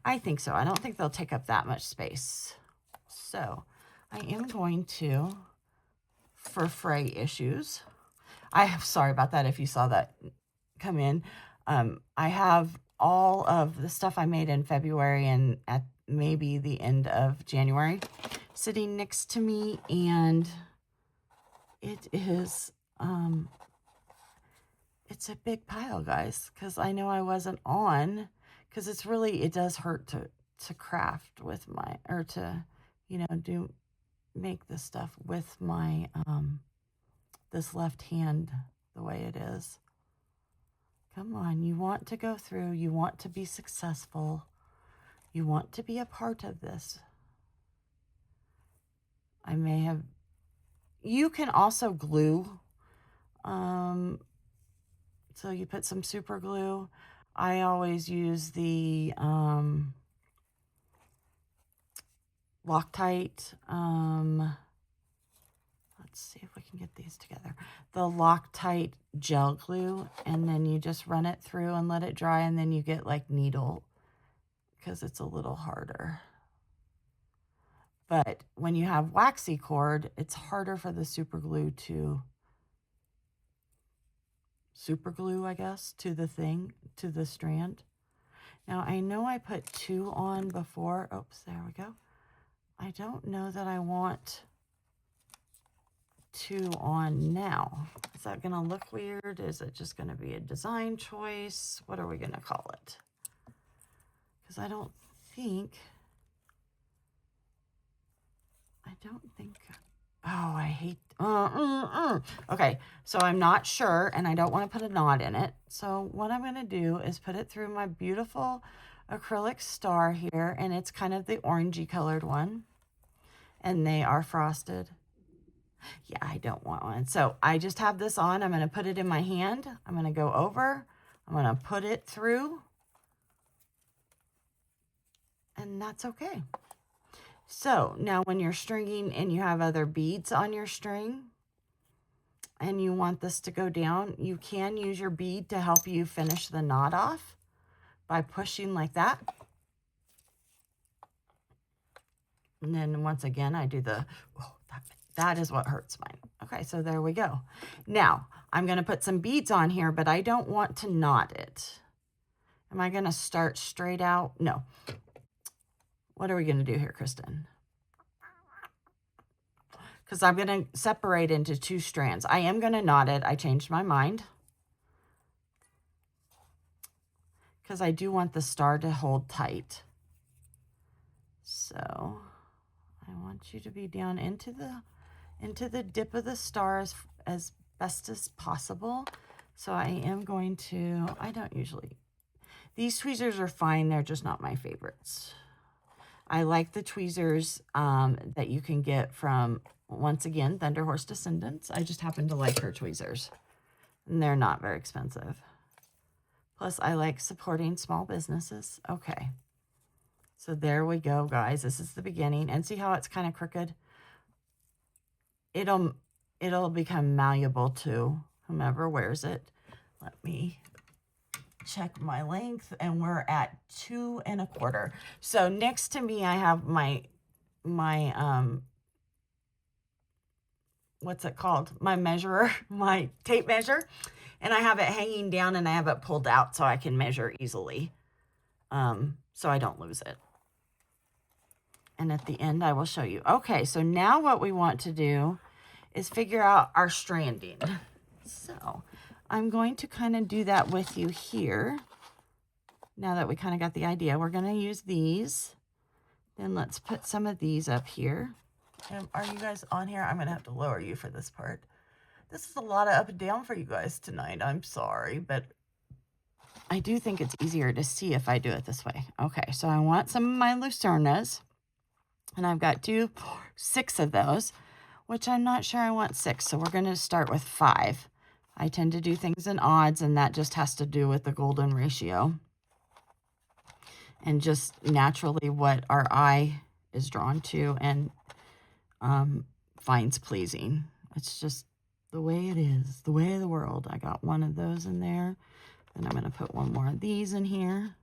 I think so. I don't think they'll take up that much space. So I am going to, for fray issues, I'm sorry about that if you saw that come in. I have all of the stuff I made in February and at maybe the end of January sitting next to me, and it is, it's a big pile, guys, because I know I wasn't on, because it's really, it does hurt to craft with my, or to, you know, make this stuff with my, this left hand the way it is. Come on, you want to go through, you want to be successful, you want to be a part of this. I may have, you can also glue, so you put some super glue. I always use the Loctite, let's see if we can get these together. The Loctite gel glue, and then you just run it through and let it dry, and then you get like needle, because it's a little harder. But when you have waxy cord, it's harder for the super glue to I guess, to the thing, to the strand. Now, I know I put 2 on before. Oops, there we go. I don't know that I want 2 on now. Is that going to look weird? Is it just going to be a design choice? What are we going to call it? Because I don't think, oh, I hate, okay, so I'm not sure, and I don't want to put a knot in it. So what I'm going to do is put it through my beautiful acrylic star here, and it's kind of the orangey colored one, and they are frosted. Yeah, I don't want one. So I just have this on. I'm going to put it in my hand. I'm going to go over. I'm going to put it through, and that's okay. So now when you're stringing and you have other beads on your string and you want this to go down, you can use your bead to help you finish the knot off by pushing like that. And then once again, I do the, oh, that is what hurts mine. Okay, so there we go. Now, I'm going to put some beads on here, but I don't want to knot it. Am I going to start straight out? No. What are we going to do here, Kristen? Because I'm going to separate into 2 strands. I am going to knot it. I changed my mind. Because I do want the star to hold tight. So I want you to be down into the dip of the star as best as possible. So I am going to, I don't usually, these tweezers are fine. They're just not my favorites. I like the tweezers that you can get from, once again, Thunder Horse Descendants. I just happen to like her tweezers, and they're not very expensive. Plus, I like supporting small businesses. Okay, so there we go, guys. This is the beginning, and see how it's kind of crooked? It'll become malleable to whomever wears it. Let me check my length, and we're at 2 1/4. So next to me, I have my what's it called? My measurer, my tape measure, and I have it hanging down and I have it pulled out so I can measure easily, so I don't lose it. And at the end, I will show you. Okay, so now what we want to do is figure out our stranding. So I'm going to kind of do that with you here. Now that we kind of got the idea, we're going to use these. Then let's put some of these up here. Are you guys on here? I'm going to have to lower you for this part. This is a lot of up and down for you guys tonight. I'm sorry, but I do think it's easier to see if I do it this way. Okay, so I want some of my Lucernas, and I've got 6 of those, which I'm not sure I want 6, so we're going to start with 5. I tend to do things in odds, and that just has to do with the golden ratio and just naturally what our eye is drawn to and finds pleasing. It's just the way it is, the way of the world. I got 1 of those in there. Then I'm going to put 1 more of these in here.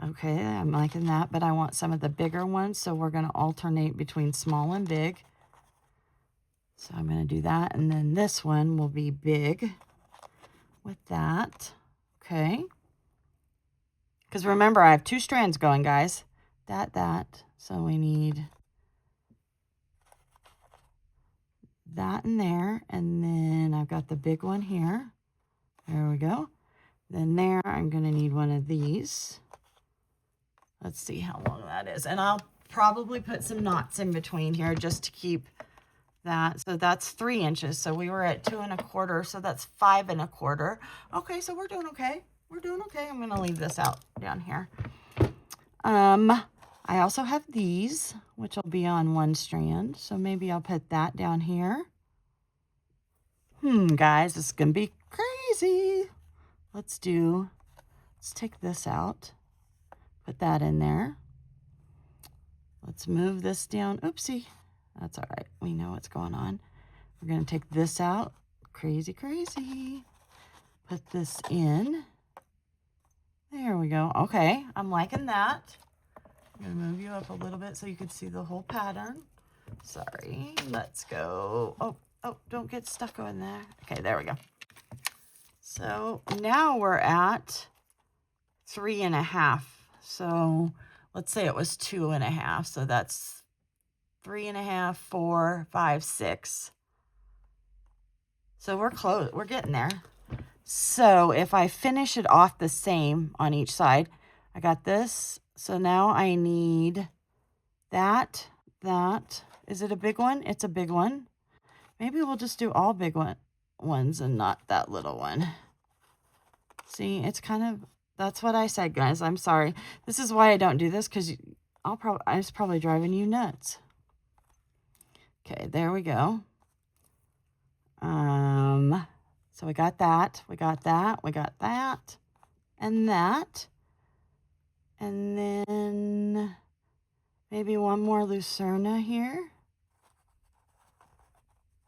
Okay, I'm liking that, but I want some of the bigger ones, so we're going to alternate between small and big. So I'm going to do that, and then this one will be big with that. Okay. Because remember, I have 2 strands going, guys. That. So we need that in there, and then I've got the big one here. There we go. Then there, I'm going to need one of these. Let's see how long that is. And I'll probably put some knots in between here just to keep that. So that's 3 inches. So we were at 2 1/4. So that's 5 1/4. Okay, so we're doing okay. We're doing okay. I'm going to leave this out down here. I also have these, which will be on 1 strand. So maybe I'll put that down here. Guys, this is going to be crazy. Let's take this out. Put that in there. Let's move this down. Oopsie. That's all right. We know what's going on. We're going to take this out. Crazy. Put this in. There we go. Okay, I'm liking that. I'm going to move you up a little bit so you can see the whole pattern. Sorry. Let's go. Oh, don't get stuck in there. Okay, there we go. So now we're at 3 1/2. So let's say it was 2 1/2. So that's 3 1/2, 4, 5, 6. So we're close. We're getting there. So if I finish it off the same on each side, I got this. So now I need that. Is it a big one? It's a big one. Maybe we'll just do all big ones and not that little one. See, it's kind of, that's what I said, guys. I'm sorry. This is why I don't do this, because I was probably driving you nuts. Okay, there we go. So we got that, and that. And then maybe one more Lucerna here.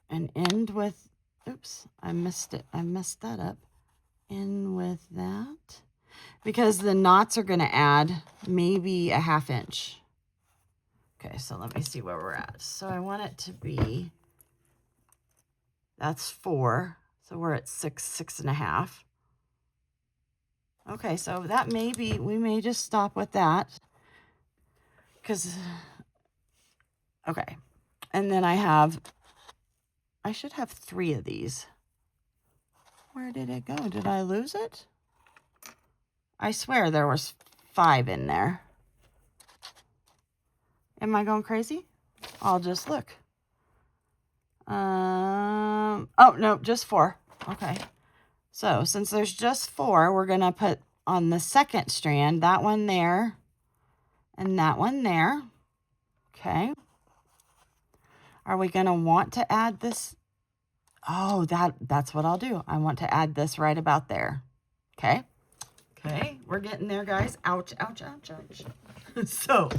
And end with, oops, I missed it. I messed that up. End with that. Because the knots are going to add maybe a 1/2 inch. Okay, so let me see where we're at. So I want it to be, that's 4. So we're at 6 1/2. Okay, so that may be, we may just stop with that. Because, okay. And then I should have 3 of these. Where did it go? Did I lose it? I swear there was 5 in there. Am I going crazy? I'll just look. Oh, no, just 4. Okay. So since there's just 4, we're going to put on the second strand, that one there and that one there. Okay. Are we going to want to add this? Oh, that's what I'll do. I want to add this right about there. Okay. Okay. We're getting there, guys. Ouch, ouch, ouch, ouch. So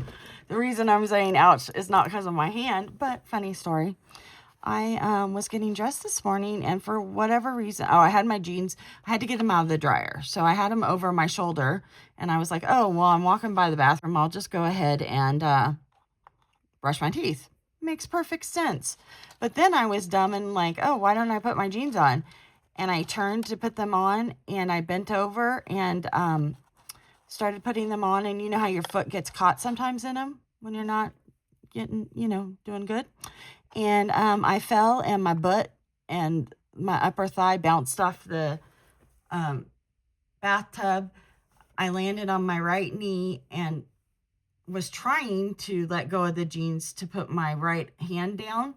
the reason I'm saying ouch is not because of my hand, but funny story. I was getting dressed this morning, and for whatever reason, I had my jeans, I had to get them out of the dryer. So I had them over my shoulder, and I was like, oh, well, I'm walking by the bathroom. I'll just go ahead and brush my teeth. Makes perfect sense. But then I was dumb and like, oh, why don't I put my jeans on? And I turned to put them on, and I bent over and started putting them on. And you know how your foot gets caught sometimes in them when you're not getting, doing good. And I fell, and my butt and my upper thigh bounced off the bathtub. I landed on my right knee and was trying to let go of the jeans to put my right hand down,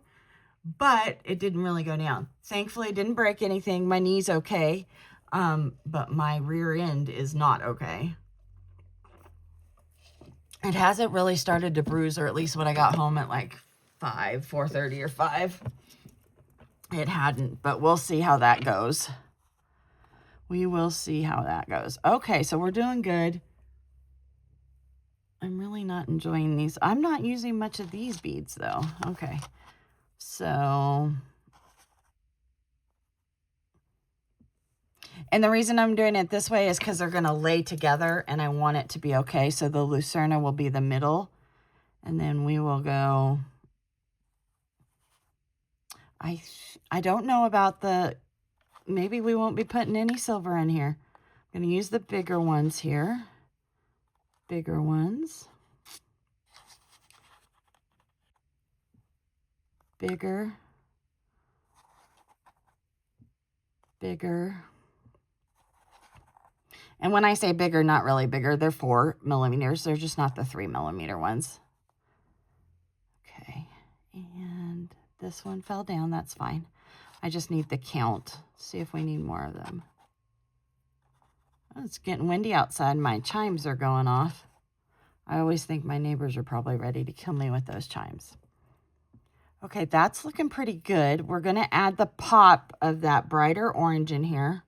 but it didn't really go down. Thankfully, it didn't break anything. My knee's okay, but my rear end is not okay. It hasn't really started to bruise, or at least when I got home at like 4:30 or 5. It hadn't, but we'll see how that goes. We will see how that goes. Okay, so we're doing good. I'm really not enjoying these. I'm not using much of these beads, though. Okay, so And the reason I'm doing it this way is because they're going to lay together and I want it to be okay. So the Lucerna will be the middle. And then we will go, I don't know about the, maybe we won't be putting any silver in here. I'm going to use the bigger ones here. Bigger ones. Bigger. Bigger. And when I say bigger, not really bigger, they're 4 millimeters. They're just not the 3 millimeter ones. Okay, and this one fell down. That's fine. I just need the count. See if we need more of them. Oh, it's getting windy outside. My chimes are going off. I always think my neighbors are probably ready to kill me with those chimes. Okay, that's looking pretty good. We're going to add the pop of that brighter orange in here.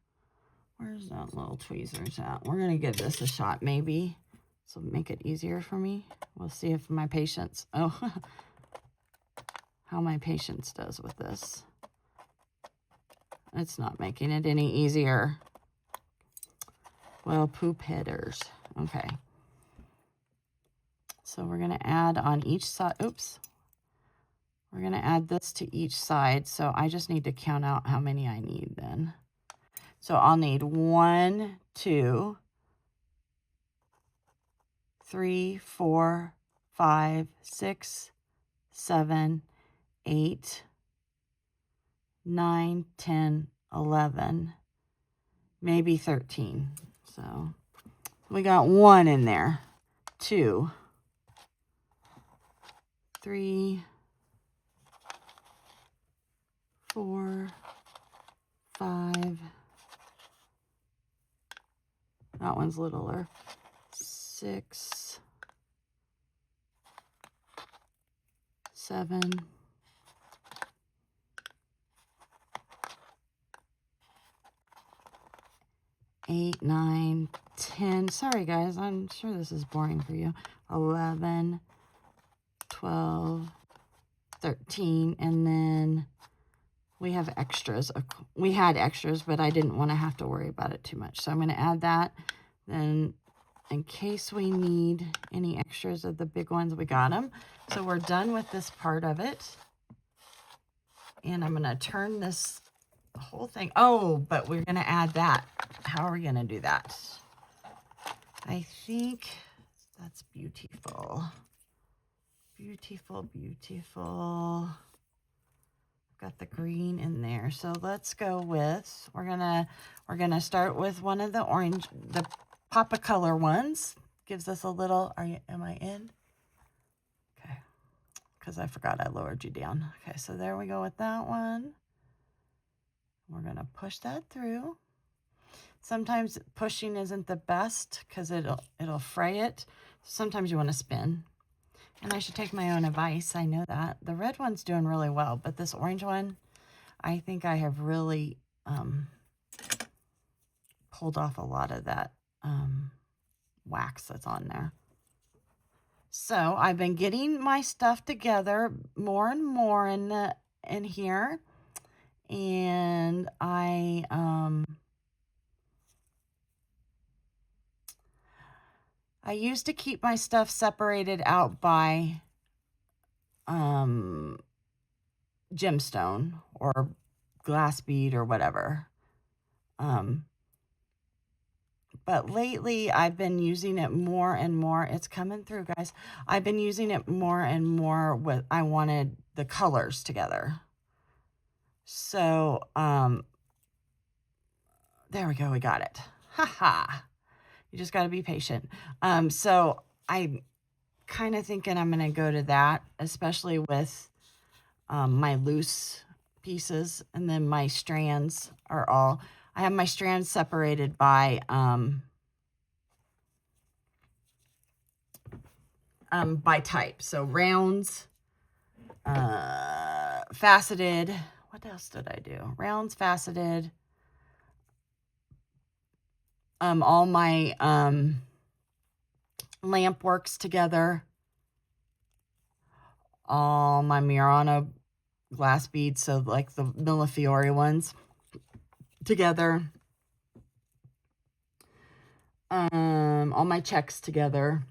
Where's that little tweezers at? We're going to give this a shot, maybe. So make it easier for me. We'll see if my patience, how my patience does with this. It's not making it any easier. Well, poop hitters. Okay. So we're going to add on each side. Oops. We're going to add this to each side. So I just need to count out how many I need then. So I'll need 1, 2, 3, 4, 5, 6, 7, 8, 9, 10, 11, maybe 13. So we got 1 in there. 2, 3, 4, 5. That one's littler. 6, 7, 8, 9, 10. Sorry, guys. I'm sure this is boring for you. 11, 12, 13. And then we have extras. We had extras, but I didn't want to have to worry about it too much. So I'm going to add that. Then in case we need any extras of the big ones, we got them. So we're done with this part of it. And I'm going to turn this whole thing. Oh, but we're going to add that. How are we going to do that? I think that's beautiful. Beautiful, beautiful. Got the green in there. So let's go with, we're gonna start with one of the orange, the Pop of Color ones. Gives us a little, am I in? Okay, because I forgot I lowered you down. Okay, so there we go with that one. We're gonna push that through. Sometimes pushing isn't the best because it'll fray it. Sometimes you want to spin. And I should take my own advice. I know that. The red one's doing really well, but this orange one, I think I have really pulled off a lot of that wax that's on there. So I've been getting my stuff together more and more in here. And I used to keep my stuff separated out by gemstone or glass bead or whatever. But lately I've been using it more and more. It's coming through, guys. I've been using it more and more with, I wanted the colors together. So, there we go. We got it. Ha. You just got to be patient. So I'm kind of thinking I'm going to go to that, especially with my loose pieces. And then my strands are all, I have my strands separated by type. So rounds, faceted. What else did I do? Rounds, faceted. All my lamp works together. All my Murano glass beads, so like the Millefiori ones, together. all my checks together.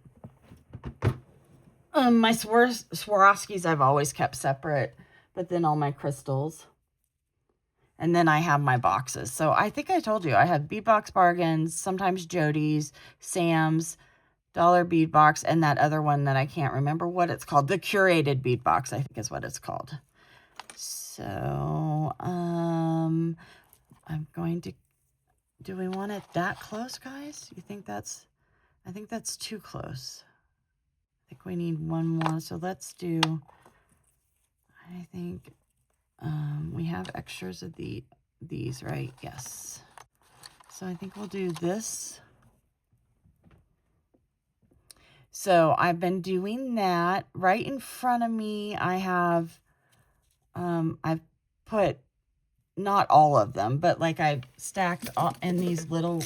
My Swarovskis I've always kept separate, but then all my crystals. And then I have my boxes. So I think I told you I have Bead Box Bargains, sometimes Jody's, Sam's, Dollar Bead Box, and that other one that I can't remember what it's called. The Curated Bead Box, I think is what it's called. So, I'm going to, do we want it that close, guys? You think that's, I think that's too close. I think we need one more. So let's do, I think, we have extras of these, right? Yes. So I think we'll do this. So I've been doing that. Right in front of me, I have, I've put, not all of them, but like I've stacked in these little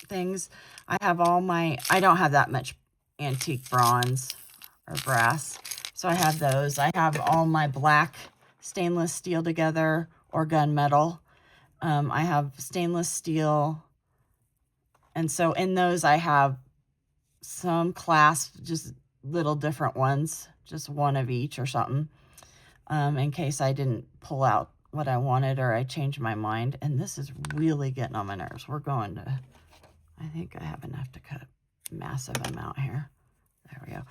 things. I have all my, I don't have that much antique bronze or brass. So I have those. I have all my black stainless steel together or gunmetal. I have stainless steel. And so in those I have some clasps, just little different ones, just one of each or something, in case I didn't pull out what I wanted or I changed my mind. And this is really getting on my nerves. We're going to, I think I have enough to cut a massive amount here. There we go.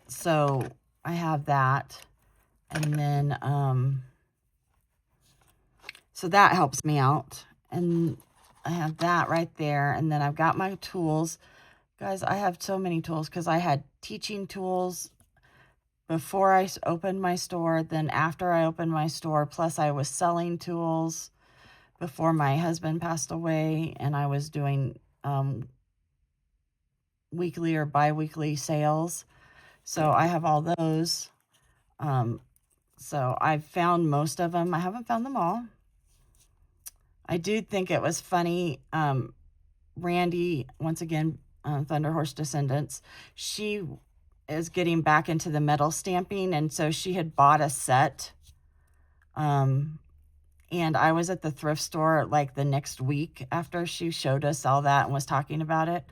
So I have that. And then, so that helps me out. And I have that right there. And then I've got my tools. Guys, I have so many tools because I had teaching tools before I opened my store, then after I opened my store, plus I was selling tools before my husband passed away, and I was doing weekly or bi-weekly sales. So I have all those. So I've found most of them. I haven't found them all. I do think it was funny. Randy, once again, Thunder Horse Descendants, she is getting back into the metal stamping, and so she had bought a set. And I was at the thrift store like the next week after she showed us all that and was talking about it.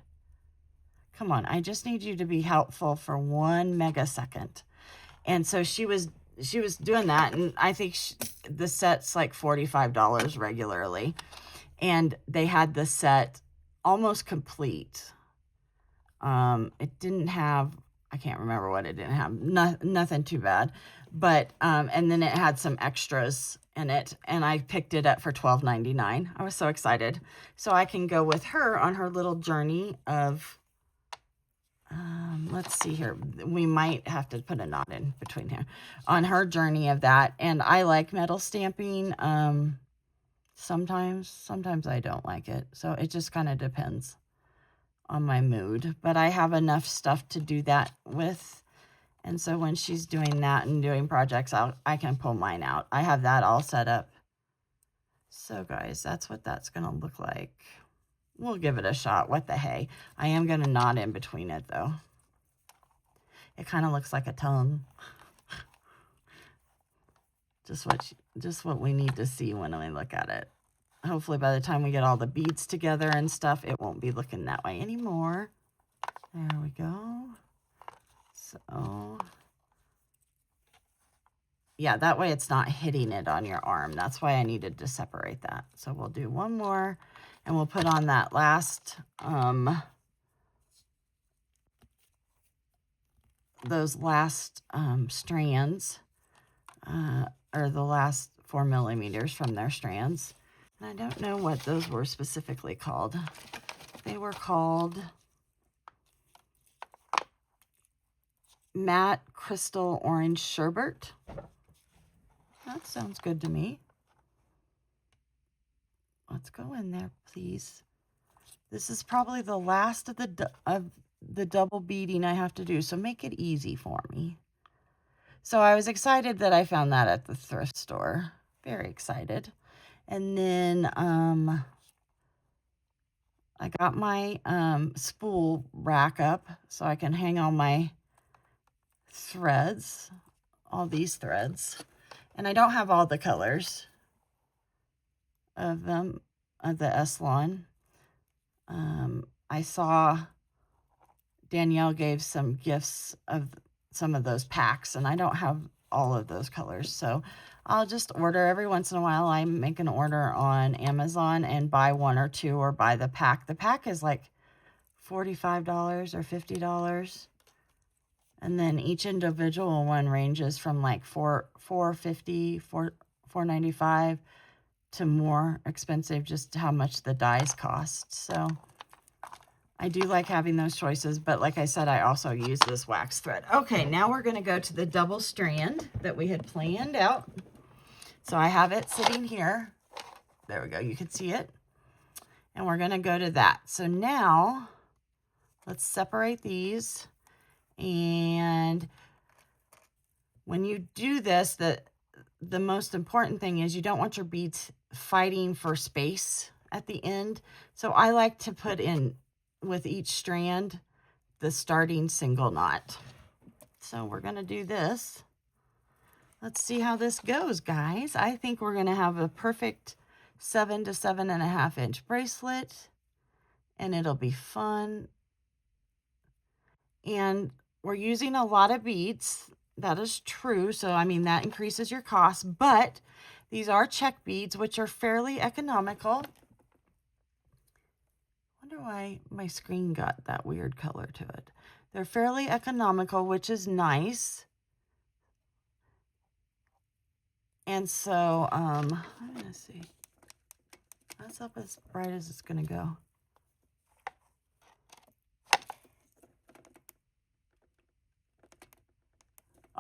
Come on, I just need you to be helpful for 1 megasecond. And so she was doing that, and I think the set's like $45 regularly. And they had the set almost complete. It didn't have, I can't remember what it didn't have. Nothing too bad. But, and then it had some extras in it, and I picked it up for $12.99. I was so excited. So I can go with her on her little journey of, let's see here. We might have to put a knot in between here. On her journey of that. And I like metal stamping. Sometimes I don't like it. So it just kind of depends on my mood. But I have enough stuff to do that with. And so when she's doing that and doing projects, I can pull mine out. I have that all set up. So guys, that's what that's going to look like. We'll give it a shot. What the hey? I am going to knot in between it though. It kind of looks like a tongue. Just what we need to see when we look at it. Hopefully by the time we get all the beads together and stuff, it won't be looking that way anymore. There we go. So, yeah, that way it's not hitting it on your arm. That's why I needed to separate that. So we'll do one more, and we'll put on that last, those last strands, or the last 4 millimeters from their strands. And I don't know what those were specifically called. They were called Matte Crystal Orange Sherbet. That sounds good to me. Let's go in there, please. This is probably the last of the double beading I have to do, so make it easy for me. So I was excited that I found that at the thrift store. Very excited. And then I got my spool rack up so I can hang all my threads, all these threads. And I don't have all the colors of them, of the Eslon. I saw Danielle gave some gifts of some of those packs, and I don't have all of those colors, so I'll just order every once in a while. I make an order on Amazon and buy one or two, or buy the pack. The pack is like $45 or $50. And then each individual one ranges from like $4.50, $4.95 to more expensive, just how much the dies cost. So I do like having those choices, but like I said, I also use this wax thread. Okay, now we're going to go to the double strand that we had planned out. So I have it sitting here. There we go. You can see it. And we're going to go to that. So now let's separate these. And when you do this, the most important thing is you don't want your beads fighting for space at the end. So I like to put in, with each strand, the starting single knot. So we're going to do this. Let's see how this goes, guys. I think we're going to have a perfect 7 to 7.5 inch bracelet, and it'll be fun. And we're using a lot of beads. That is true. So, I mean, that increases your cost, but these are check beads, which are fairly economical. Wonder why my screen got that weird color to it. They're fairly economical, which is nice. And so, I'm gonna see. That's up as bright as it's gonna go.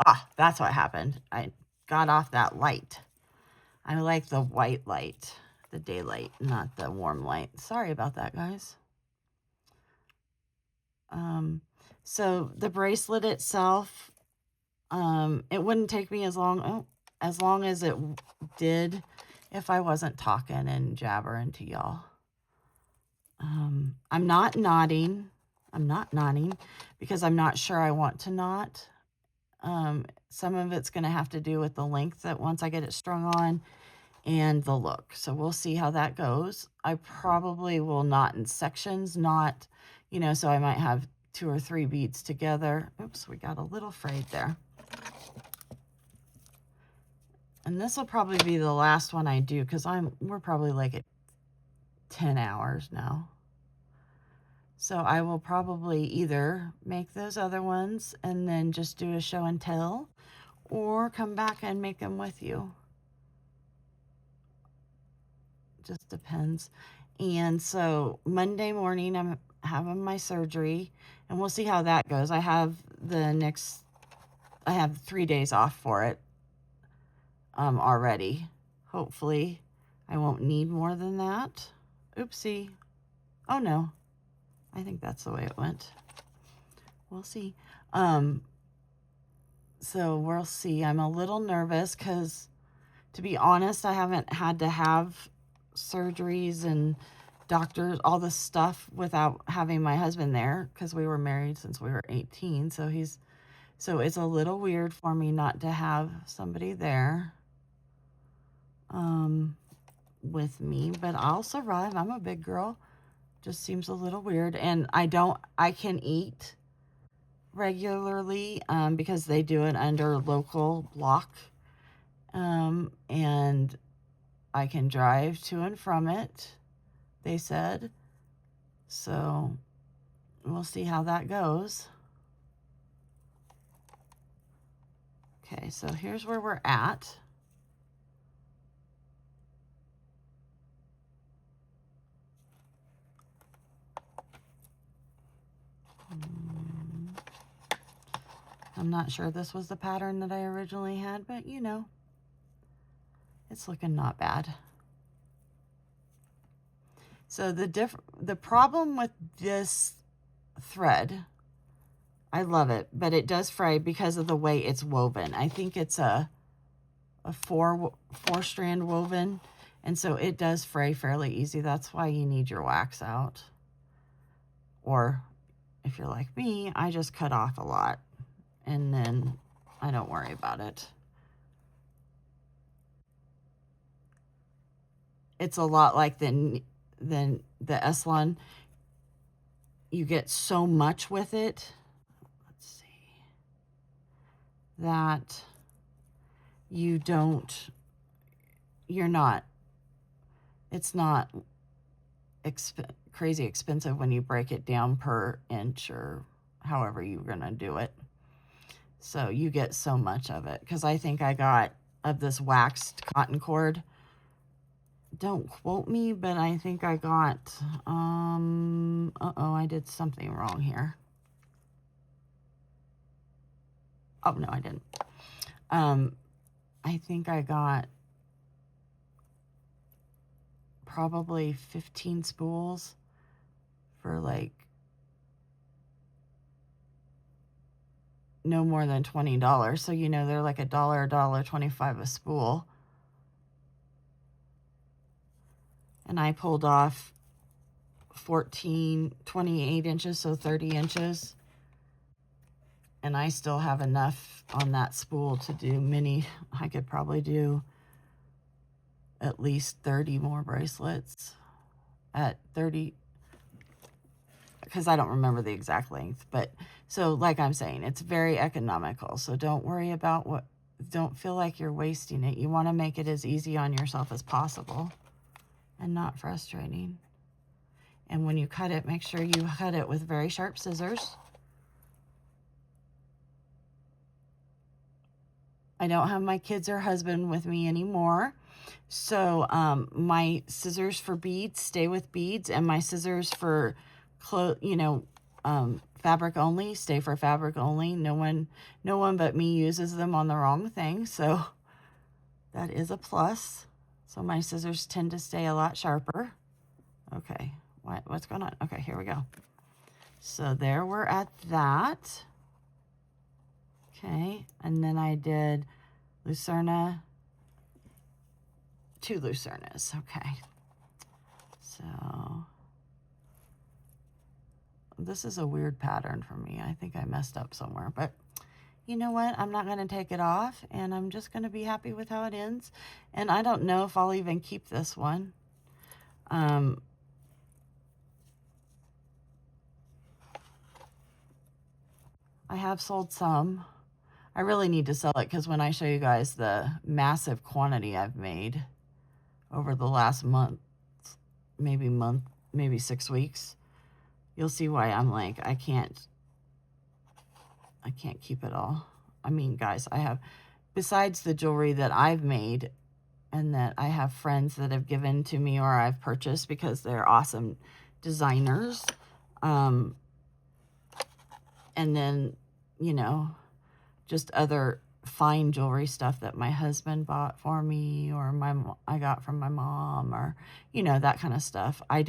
Ah, that's what happened. I got off that light. I like the white light, the daylight, not the warm light. Sorry about that, guys. So the bracelet itself, it wouldn't take me as long as it did if I wasn't talking and jabbering to y'all. I'm not knotting. I'm not knotting because I'm not sure I want to knot. Some of it's going to have to do with the length that once I get it strung on and the look. So we'll see how that goes. I probably will knot in sections, not, you know, so I might have 2 or 3 beads together. Oops, we got a little frayed there. And this will probably be the last one I do because we're probably like at 10 hours now. So I will probably either make those other ones and then just do a show and tell, or come back and make them with you. Just depends. And so Monday morning I'm having my surgery, and we'll see how that goes. I have 3 days off for it already. Hopefully I won't need more than that. Oopsie. Oh no, I think that's the way it went. We'll see. So we'll see. I'm a little nervous because, to be honest, I haven't had to have surgeries and doctors, all this stuff, without having my husband there, because we were married since we were 18. So it's a little weird for me not to have somebody there with me, but I'll survive. I'm a big girl. Just seems a little weird. And I can eat regularly because they do it under local block. And I can drive to and from it, they said. So we'll see how that goes. Okay, so here's where we're at. I'm not sure this was the pattern that I originally had, but you know, it's looking not bad. So the problem with this thread, I love it, but it does fray because of the way it's woven. I think it's a four strand woven, and so it does fray fairly easy. That's why you need your wax out. Or if you're like me, I just cut off a lot and then I don't worry about it. It's a lot like the Eslon. you get so much with it. Let's see. That it's not crazy expensive when you break it down per inch or however you're going to do it. So you get so much of it, because I think I got, of this waxed cotton cord, don't quote me, but I think I got, I did something wrong here. Oh, no, I didn't. I think I got probably 15 spools for like no more than $20. So, you know, they're like $1.25 a spool. And I pulled off 28 inches, so 30 inches. And I still have enough on that spool to do many. I could probably do at least 30 more bracelets at 30, because I don't remember the exact length. But so like I'm saying, it's very economical. So don't worry about don't feel like you're wasting it. You want to make it as easy on yourself as possible and not frustrating. And when you cut it, make sure you cut it with very sharp scissors. I don't have my kids or husband with me anymore. So my scissors for beads stay with beads, and my scissors for fabric only stay for fabric only. No one but me uses them on the wrong thing, so that is a plus. So my scissors tend to stay a lot sharper. Okay, what's going on? Okay, here we go. So there we're at that. Okay, and then I did Lucerna, 2 Lucernas. Okay, so this is a weird pattern for me. I think I messed up somewhere, but you know what? I'm not going to take it off, and I'm just going to be happy with how it ends. And I don't know if I'll even keep this one. I have sold some. I really need to sell it, because when I show you guys the massive quantity I've made over the last month, maybe 6 weeks, you'll see why I'm like, I can't keep it all. I mean, guys, I have, besides the jewelry that I've made and that I have friends that have given to me or I've purchased because they're awesome designers. And then, you know, just other fine jewelry stuff that my husband bought for me, or I got from my mom, or, you know, that kind of stuff. I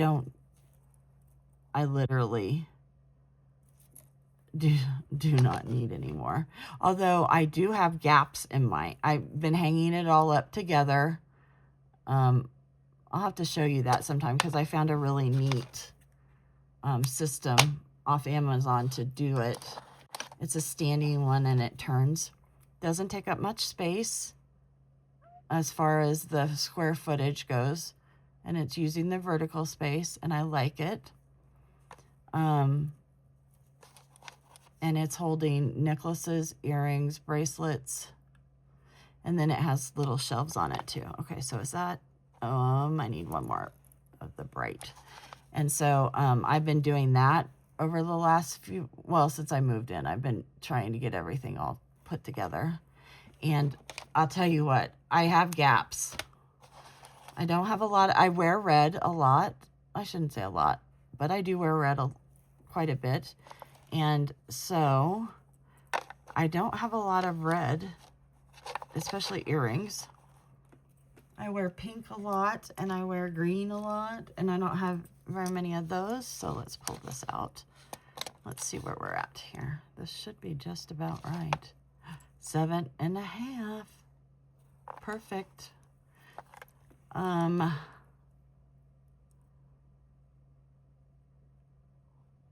literally do not need anymore. Although I do have gaps in I've been hanging it all up together. I'll have to show you that sometime, because I found a really neat system off Amazon to do it. It's a standing one, and it turns. Doesn't take up much space as far as the square footage goes, and it's using the vertical space, and I like it. And it's holding necklaces, earrings, bracelets, and then it has little shelves on it too. Okay, so is that, I need one more of the bright. And so I've been doing that over the last since I moved in. I've been trying to get everything all put together. And I'll tell you what, I have gaps. I don't have a lot. I wear red a lot. I shouldn't say a lot, but I do wear red quite a bit. And so I don't have a lot of red, especially earrings. I wear pink a lot, and I wear green a lot, and I don't have very many of those. So let's pull this out. Let's see where we're at here. This should be just about right. 7.5. Perfect.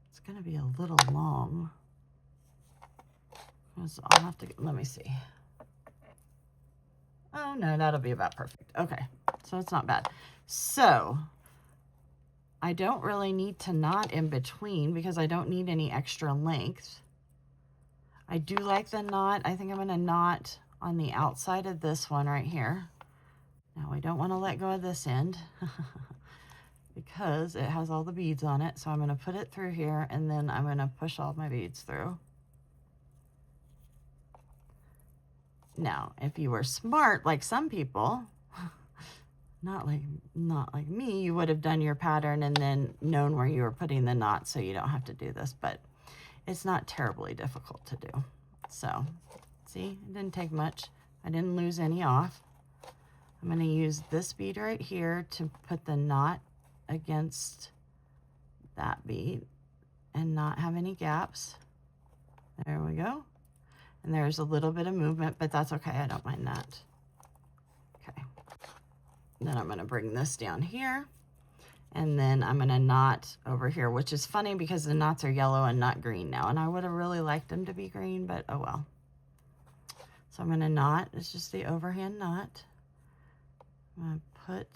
It's going to be a little long. I'll have to, let me see. Oh, no, that'll be about perfect. Okay, so it's not bad. So I don't really need to knot in between because I don't need any extra length. I do like the knot. I think I'm going to knot on the outside of this one right here. Now we don't want to let go of this end because it has all the beads on it. So I'm going to put it through here and then I'm going to push all my beads through. Now, if you were smart, like some people, not like me, you would have done your pattern and then known where you were putting the knot so you don't have to do this, but it's not terribly difficult to do. So, see, it didn't take much. I didn't lose any off. I'm going to use this bead right here to put the knot against that bead and not have any gaps. There we go. And there's a little bit of movement, but that's okay. I don't mind that. Okay. Then I'm going to bring this down here. And then I'm going to knot over here, which is funny because the knots are yellow and not green now. And I would have really liked them to be green, but oh well. So I'm going to knot. It's just the overhand knot. I'm going to put,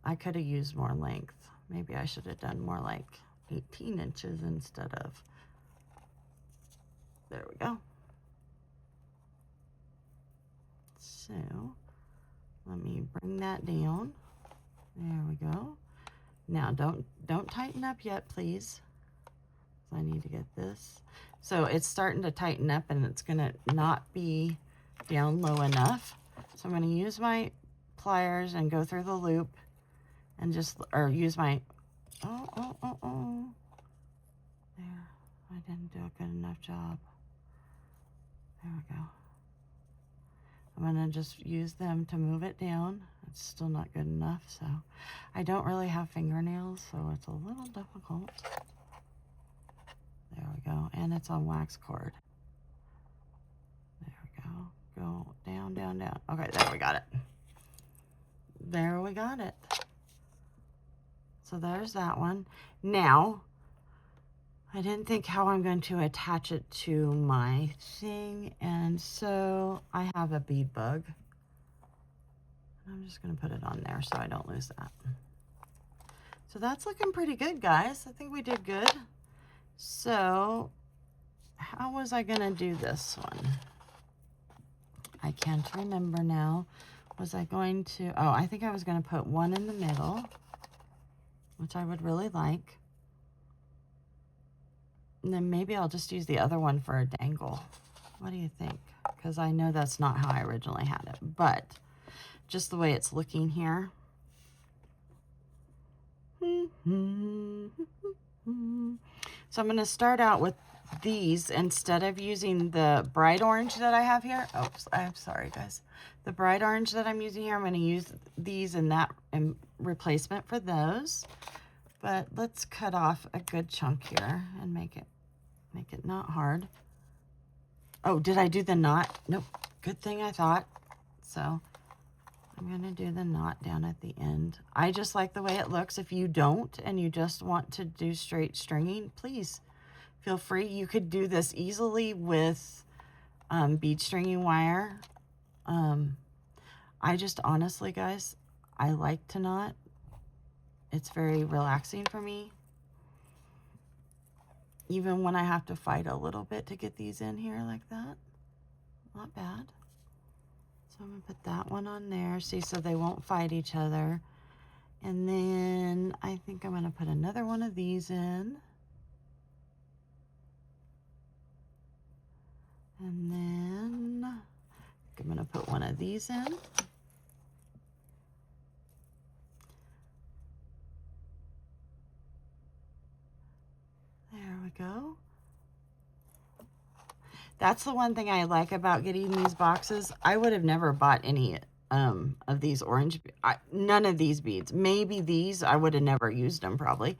I could have used more length. Maybe I should have done more like 18 inches instead of, there we go. So let me bring that down. There we go. Now don't tighten up yet, please. I need to get this. So it's starting to tighten up and it's gonna not be down low enough. So I'm gonna use my pliers and go through the loop and just, or use my, oh. There, I didn't do a good enough job. There we go. I'm gonna just use them to move it down. It's still not good enough, so I don't really have fingernails, so it's a little difficult. There we go, and it's on wax cord. There we go. Go down, down, down. Okay, there we got it. There we got it. So there's that one. Now, I didn't think how I'm going to attach it to my thing, and so I have a bead bug. I'm just going to put it on there so I don't lose that. So that's looking pretty good, guys. I think we did good. So how was I going to do this one? I can't remember now. Was I going to, oh, I think I was going to put one in the middle, which I would really like. And then maybe I'll just use the other one for a dangle. What do you think? Because I know that's not how I originally had it, but just the way it's looking here. So I'm going to start out with these instead of using the bright orange that I have here. Oops, I'm sorry, guys. The bright orange that I'm using here, I'm going to use these in that in replacement for those. But let's cut off a good chunk here and make it not hard. Oh, did I do the knot? Nope. Good thing I thought. So I'm going to do the knot down at the end. I just like the way it looks. If you don't and you just want to do straight stringing, please feel free. You could do this easily with bead stringing wire. I just honestly, guys, I like to knot. It's very relaxing for me. Even when I have to fight a little bit to get these in here like that. Not bad. So I'm going to put that one on there. See, so they won't fight each other. And then I think I'm going to put another one of these in. And then I'm going to put one of these in. There we go. That's the one thing I like about getting these boxes. I would have never bought any of these orange, none of these beads. Maybe these, I would have never used them probably.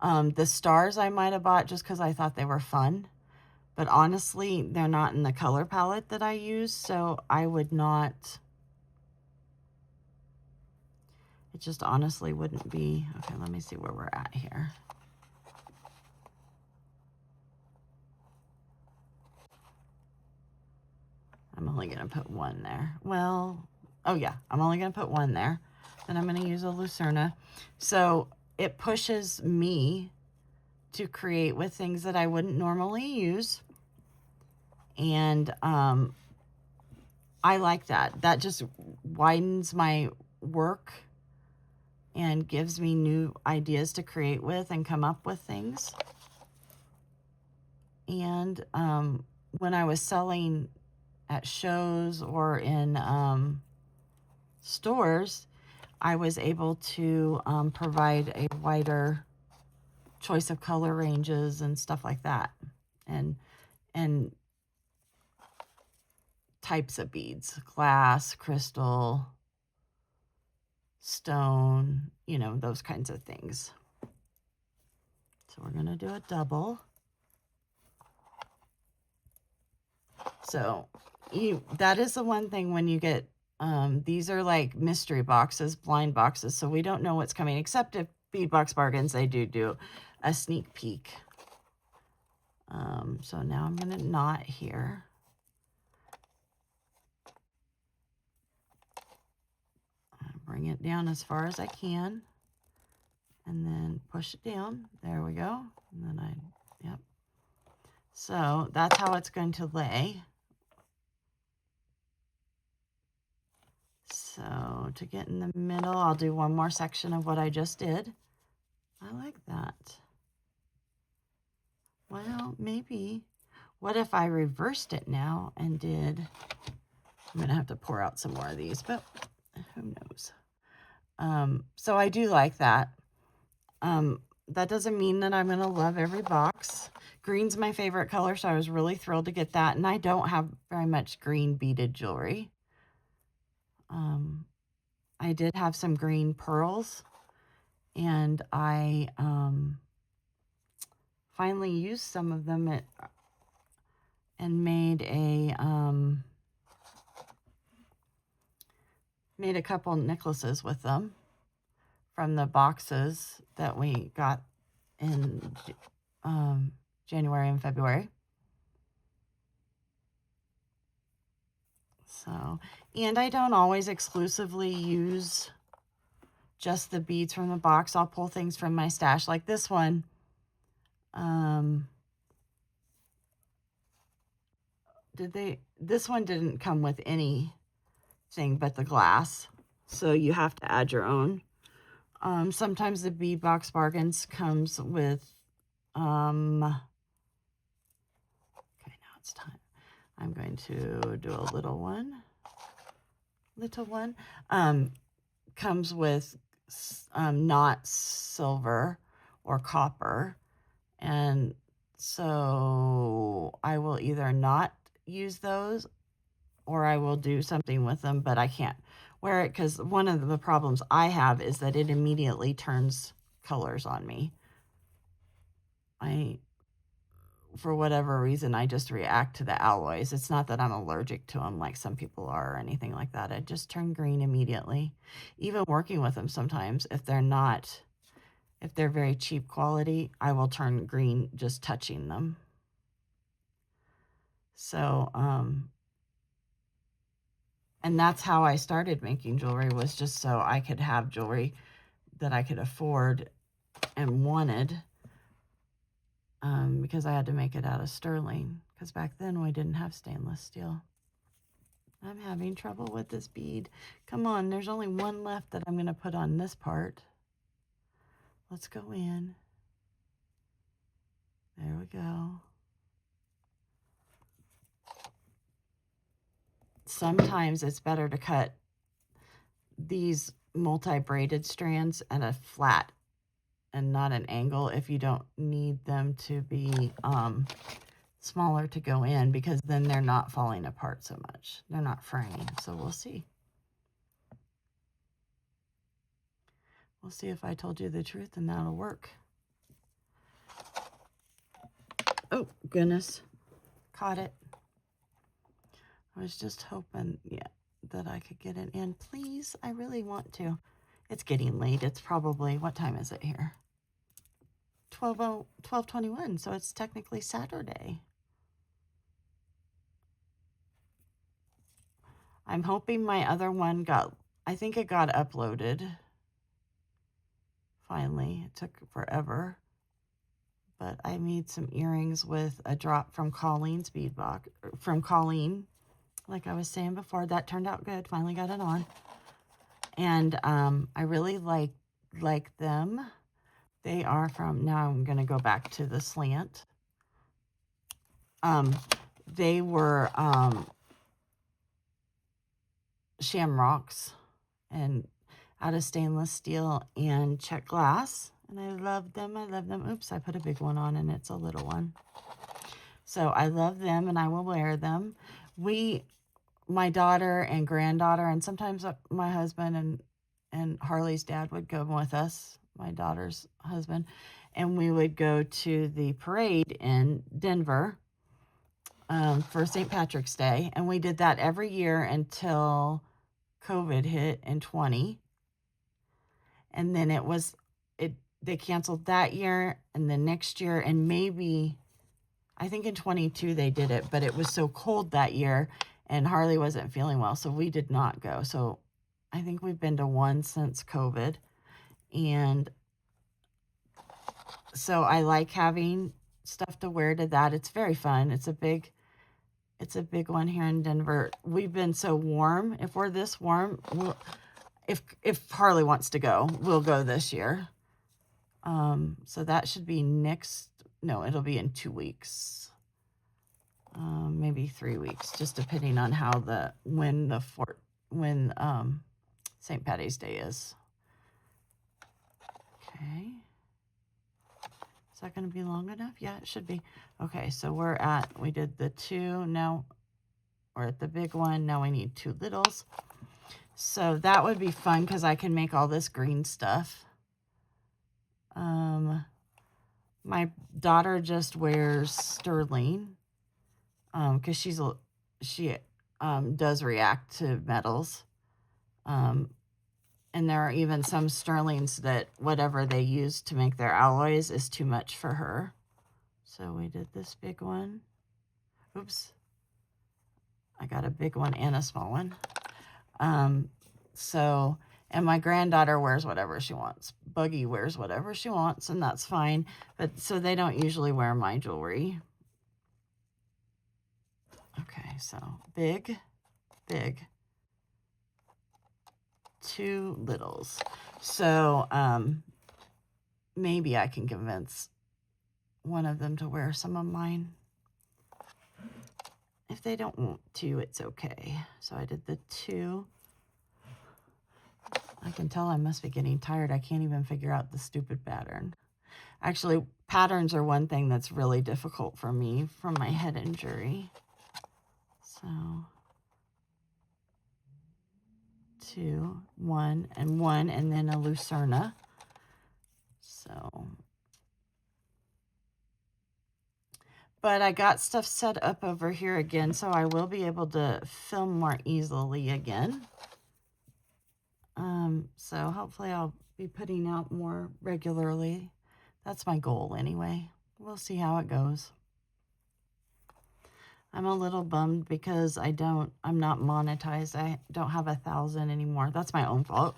The stars I might have bought just because I thought they were fun. But honestly, they're not in the color palette that I use, so I would not. It just honestly wouldn't be. Okay, let me see where we're at here. I'm only going to put one there. Well, oh yeah, I'm only going to put one there. Then I'm going to use a Lucerna. So it pushes me to create with things that I wouldn't normally use. And I like that. That just widens my work and gives me new ideas to create with and come up with things. And when I was selling at shows or in stores, I was able to provide a wider choice of color ranges and stuff like that, and types of beads: glass, crystal, stone, you know, those kinds of things. So we're going to do a double. So that is the one thing when you get, these are like mystery boxes, blind boxes. So we don't know what's coming, except if Beadbox Bargains, they do a sneak peek. So now I'm going to knot here. Bring it down as far as I can. And then push it down. There we go. And then yep. So that's how it's going to lay. So to get in the middle, I'll do one more section of what I just did. I like that. Well, maybe. What if I reversed it now and did, I'm going to have to pour out some more of these, but who knows. So I do like that. That doesn't mean that I'm going to love every box. Green's my favorite color, so I was really thrilled to get that. And I don't have very much green beaded jewelry. I did have some green pearls, and I finally used some of them and made a couple necklaces with them from the boxes that we got in January and February. So, and I don't always exclusively use just the beads from the box. I'll pull things from my stash, like this one. This one didn't come with anything but the glass, so you have to add your own. Sometimes the Beadbox Bargains comes with, okay, now it's time. I'm going to do a little one. Comes with not silver or copper. And so I will either not use those or I will do something with them, but I can't wear it because one of the problems I have is that it immediately turns colors on me. For whatever reason, I just react to the alloys. It's not that I'm allergic to them like some people are or anything like that. I just turn green immediately. Even working with them sometimes, if they're very cheap quality, I will turn green just touching them. So, and that's how I started making jewelry, was just so I could have jewelry that I could afford and wanted. Because I had to make it out of sterling, because back then we didn't have stainless steel. I'm having trouble with this bead. Come on, there's only one left that I'm going to put on this part. Let's go in. There we go. Sometimes it's better to cut these multi-braided strands at a flat and not an angle if you don't need them to be smaller to go in, because then they're not falling apart so much. They're not fraying, so we'll see. We'll see if I told you the truth and that'll work. Oh, goodness. Caught it. I was just hoping, yeah, that I could get it in. Please, I really want to. It's getting late. It's probably, what time is it here? 12:21, so it's technically Saturday. I'm hoping my other one I think it got uploaded. finally. It took forever. But I made some earrings with a drop from Colleen's beadbox, from Colleen. Like I was saying before, that turned out good. Finally got it on. And I really like them. They are from, now I'm going to go back to the slant. They were shamrocks and out of stainless steel and check glass. And I love them. I love them. Oops, I put a big one on and it's a little one. So I love them and I will wear them. My daughter and granddaughter, and sometimes my husband and Harley's dad would go with us, my daughter's husband, and we would go to the parade in Denver for St. Patrick's Day. And we did that every year until COVID hit in 20. And then they canceled that year and then next year, and maybe, I think in 22 they did it, but it was so cold that year and Harley wasn't feeling well, so we did not go. So I think we've been to one since COVID. And so I like having stuff to wear to that. It's very fun. It's a big one here in Denver. We've been so warm. If we're this warm, if Harley wants to go, we'll go this year. So that should be it'll be in 2 weeks. Maybe 3 weeks, just depending on when St. Patty's Day is. Okay. Is that going to be long enough? Yeah, it should be. Okay, so we did the 2. Now we're at the big one. Now we need 2 littles. So that would be fun because I can make all this green stuff. My daughter just wears sterling because she does react to metals. And there are even some sterlings that whatever they use to make their alloys is too much for her. So we did this big one. Oops. I got a big one and a small one. And my granddaughter wears whatever she wants. Buggy wears whatever she wants, and that's fine. But so they don't usually wear my jewelry. Okay, so big. 2 littles. So maybe I can convince one of them to wear some of mine. If they don't want to, it's okay. So I did the 2. I can tell I must be getting tired. I can't even figure out the stupid pattern. Actually, patterns are one thing that's really difficult for me from my head injury. So 2, 1, and 1, and then a Lucerna. So, but I got stuff set up over here again, so I will be able to film more easily again. So hopefully I'll be putting out more regularly. That's my goal anyway. We'll see how it goes. I'm a little bummed because I'm not monetized. I don't have 1,000 anymore. That's my own fault.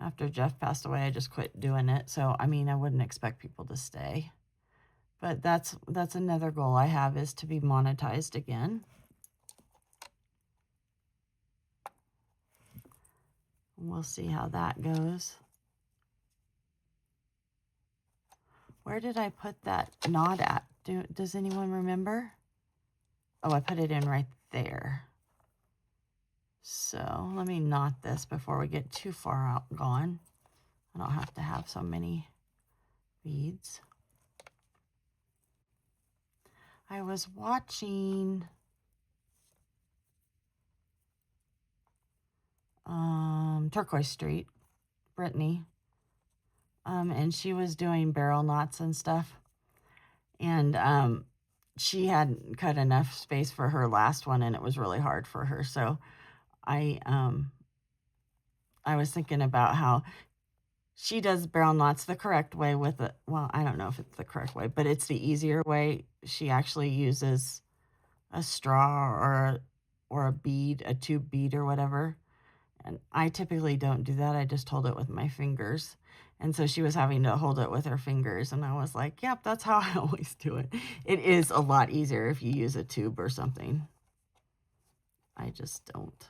After Jeff passed away, I just quit doing it. So, I mean, I wouldn't expect people to stay. But that's another goal I have, is to be monetized again. We'll see how that goes. Where did I put that knot at? Does anyone remember? Oh, I put it in right there. So let me knot this before we get too far out gone. I don't have to have so many beads. I was watching Turquoise Street, Brittany, and she was doing barrel knots and stuff, and she hadn't cut enough space for her last one, and it was really hard for her. So I was thinking about how she does barrel knots the correct way with it. Well, I don't know if it's the correct way, but it's the easier way. She actually uses a straw or a bead, a tube bead or whatever. And I typically don't do that. I just hold it with my fingers. And so she was having to hold it with her fingers. And I was like, yep, that's how I always do it. It is a lot easier if you use a tube or something. I just don't.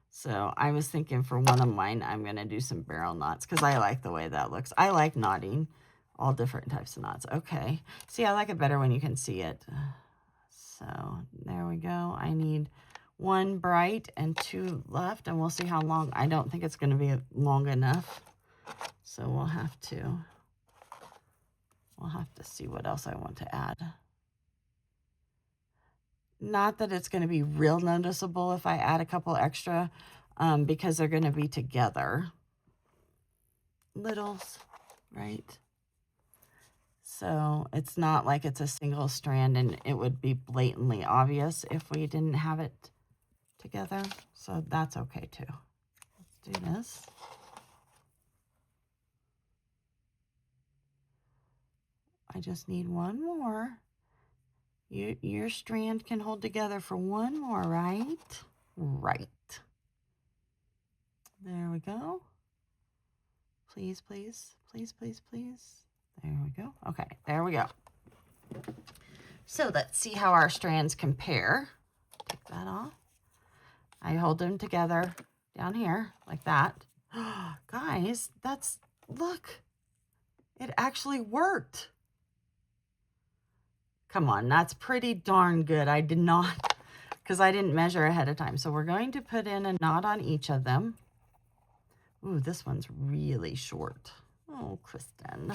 So I was thinking for one of mine, I'm going to do some barrel knots because I like the way that looks. I like knotting all different types of knots. Okay. See, I like it better when you can see it. So there we go. I need 1 bright and 2 left, and we'll see how long. I don't think it's going to be long enough. So we'll have to see what else I want to add. Not that it's going to be real noticeable if I add a couple extra, because they're going to be together. Littles, right? So it's not like it's a single strand and it would be blatantly obvious if we didn't have it together. So that's okay too. Let's do this. I just need 1 more. Your strand can hold together for 1 more, right? Right. There we go. Please, please, please, please, please. There we go. Okay, there we go. So let's see how our strands compare. Take that off. I hold them together down here like that. Guys, look, it actually worked. Come on, that's pretty darn good. I did not, because I didn't measure ahead of time. So we're going to put in a knot on each of them. Ooh, this one's really short. Oh, Kristen.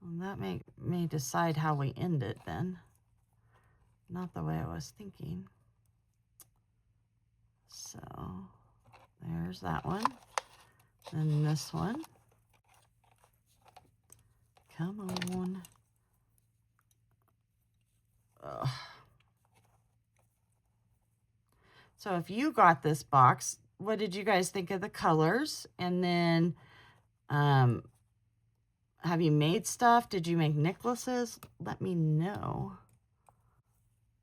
Well, that may decide how we end it then. Not the way I was thinking. So there's that one. And this one. Come on. Ugh. So if you got this box, what did you guys think of the colors? And then have you made stuff? Did you make necklaces? Let me know.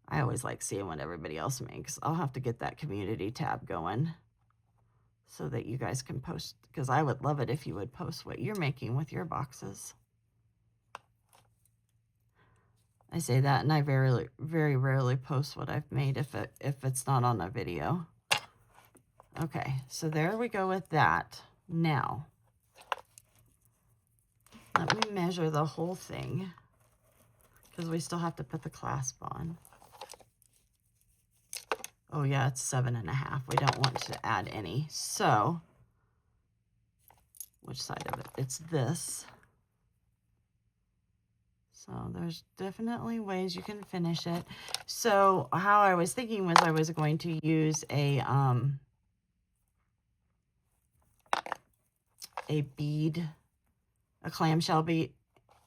I always like seeing what everybody else makes. I'll have to get that community tab going so that you guys can post, because I would love it if you would post what you're making with your boxes. I say that, and I very, very rarely post what I've made if it's not on a video. Okay, so there we go with that. Now, let me measure the whole thing because we still have to put the clasp on. Oh yeah, it's 7.5. We don't want to add any. So, which side of it? It's this. So there's definitely ways you can finish it. So how I was thinking was I was going to use a bead, a clamshell bead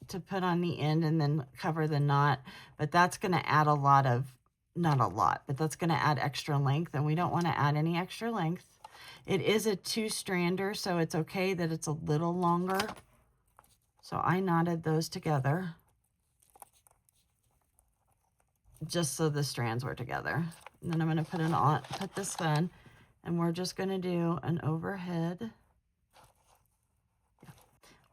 to put on the end and then cover the knot. But that's going to add a lot of, not a lot, but that's going to add extra length, and we don't want to add any extra length. It is a 2-strander, so it's okay that it's a little longer. So I knotted those together just so the strands were together. And then I'm going to put this on, and we're just going to do an overhead.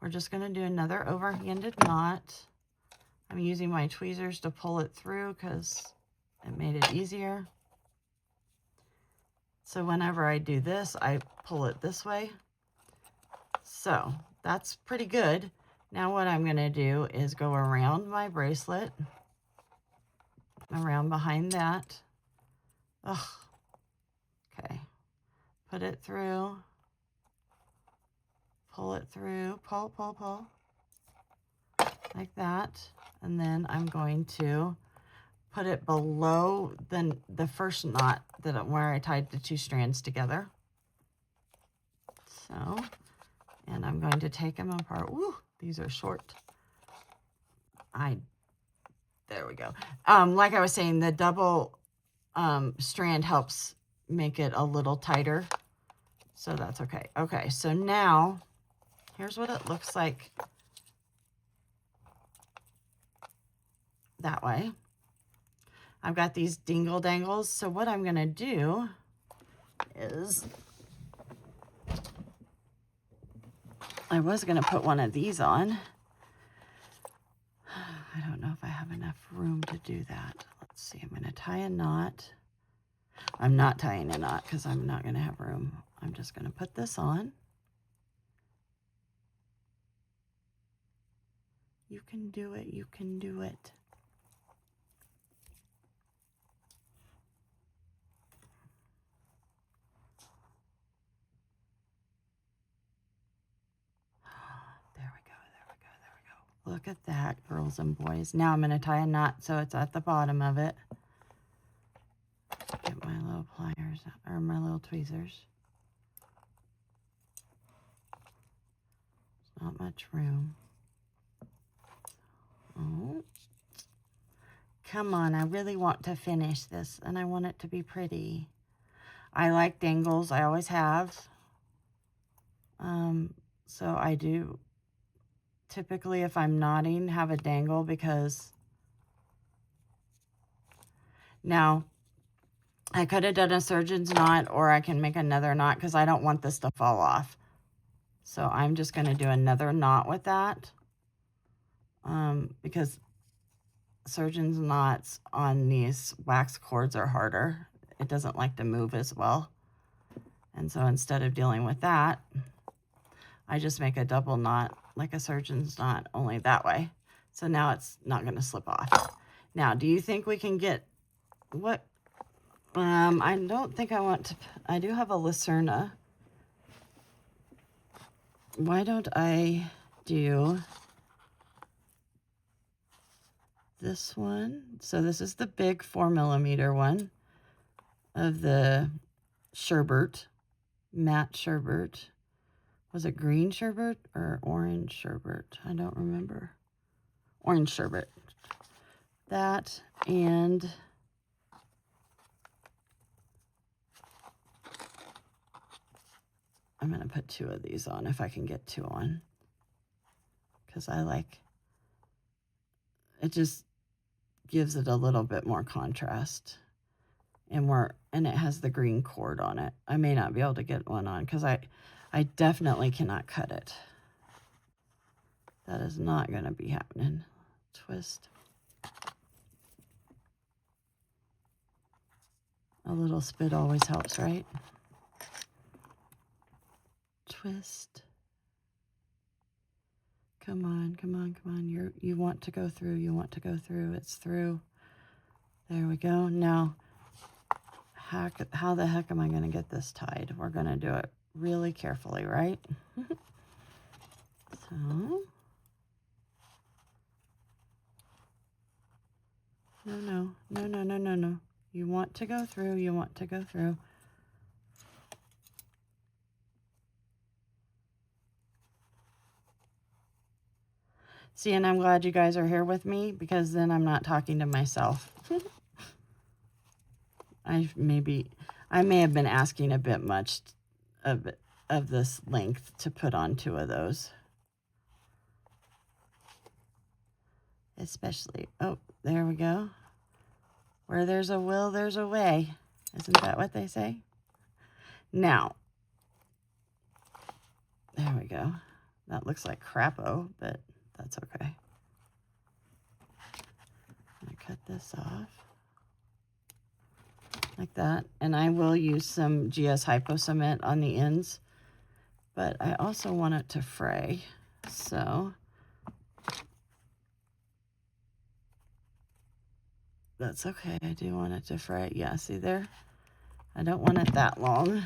We're just going to do another overhanded knot. I'm using my tweezers to pull it through because it made it easier. So whenever I do this, I pull it this way. So that's pretty good. Now what I'm going to do is go around my bracelet, around behind that. Ugh. Okay. Put it through. Pull it through. Pull, pull, pull. Like that. And then I'm going to put it below the first knot where I tied the 2 strands together. So, and I'm going to take them apart. Woo, these are short. There we go. Like I was saying, the double strand helps make it a little tighter. So that's okay. Okay, so now here's what it looks like that way. I've got these dingle dangles. So what I'm going to do is I was going to put one of these on. I don't know if I have enough room to do that. Let's see. I'm going to tie a knot. I'm not tying a knot because I'm not going to have room. I'm just going to put this on. You can do it. You can do it. There we go. There we go. There we go. Look at that, girls and boys. Now I'm going to tie a knot so it's at the bottom of it. Get my little pliers or my little tweezers. Not much room. Oh. Come on, I really want to finish this and I want it to be pretty. I like dangles, I always have. So I do typically, if I'm knotting, have a dangle because now I could have done a surgeon's knot or I can make another knot because I don't want this to fall off. So I'm just going to do another knot with that because surgeon's knots on these wax cords are harder. It doesn't like to move as well. And so instead of dealing with that, I just make a double knot like a surgeon's knot, only that way. So now it's not going to slip off. Now, do you think we can get what? I don't think I want to. I do have a Lucerna. Why don't I do this one? So this is the big 4mm one of the sherbet, matte sherbet. Was it green sherbet or orange sherbet? I don't remember. Orange sherbet. That, and I'm going to put 2 of these on if I can get 2 on. Because I like, it just gives it a little bit more contrast. And it has the green cord on it. I may not be able to get one on because I definitely cannot cut it. That is not going to be happening. Twist. A little spit always helps, right? Twist. Come on, come on, come on. You want to go through. You want to go through. It's through. There we go. Now, how the heck am I going to get this tied? We're going to do it really carefully, right? So, no. You want to go through. You want to go through. See, and I'm glad you guys are here with me because then I'm not talking to myself. I may have been asking a bit much of this length to put on 2 of those. Especially, oh, there we go. Where there's a will, there's a way. Isn't that what they say? Now, there we go. That looks like crapo, but that's okay. I'm going to cut this off. Like that. And I will use some GS Hypo Cement on the ends. But I also want it to fray. So that's okay. I do want it to fray. Yeah, see there? I don't want it that long.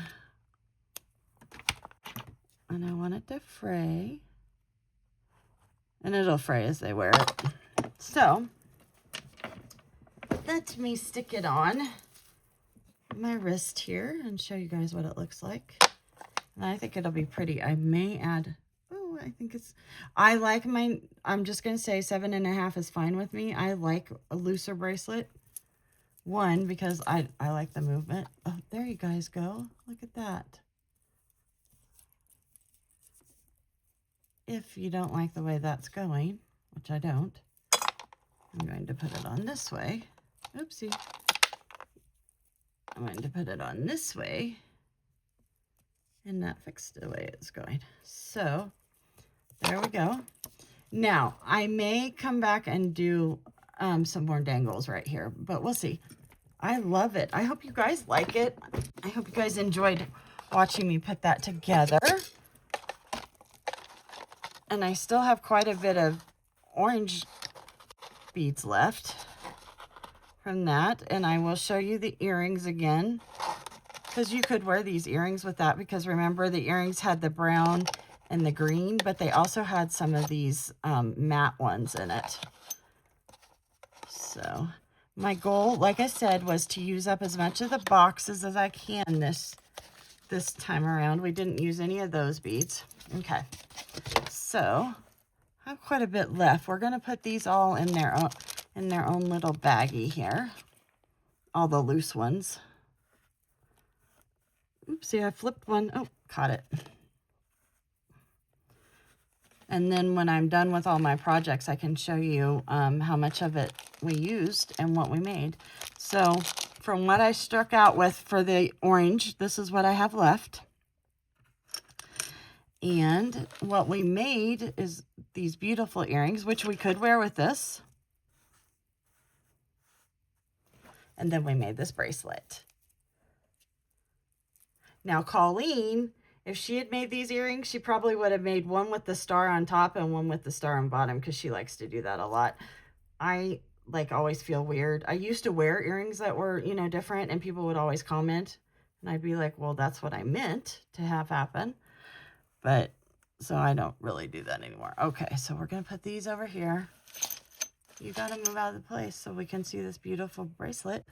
And I want it to fray. And it'll fray as they wear it. So, let me stick it on my wrist here and show you guys what it looks like. And I think it'll be pretty. I may add, I like mine. I'm just going to say 7.5 is fine with me. I like a looser bracelet. One, because I like the movement. Oh, there you guys go. Look at that. If you don't like the way that's going, which I don't, I'm going to put it on this way. Oopsie. I'm going to put it on this way and not fix the way it's going. So There we go. Now, I may come back and do some more dangles right here, but we'll see. I love it. I hope you guys like it. I hope you guys enjoyed watching me put that together. And I still have quite a bit of orange beads left from that. And I will show you the earrings again, because you could wear these earrings with that, because remember the earrings had the brown and the green, but they also had some of these matte ones in it. So my goal, like I said, was to use up as much of the boxes as I can this time around. We didn't use any of those beads. Okay, so I have quite a bit left. We're going to put these all in their own little baggie here, all the loose ones. Oopsie, I flipped one. Oh, caught it. And then when I'm done with all my projects, I can show you how much of it we used and what we made. So from what I struck out with for the orange, this is what I have left. And what we made is these beautiful earrings, which we could wear with this. And then we made this bracelet. Now, Colleen, if she had made these earrings, she probably would have made one with the star on top and one with the star on bottom, because she likes to do that a lot. I always feel weird. I used to wear earrings that were, you know, different, and people would always comment, and I'd be like, well, that's what I meant to have happen. But so I don't really do that anymore. Okay, so we're going to put these over here. You got to move out of the place so we can see this beautiful bracelet.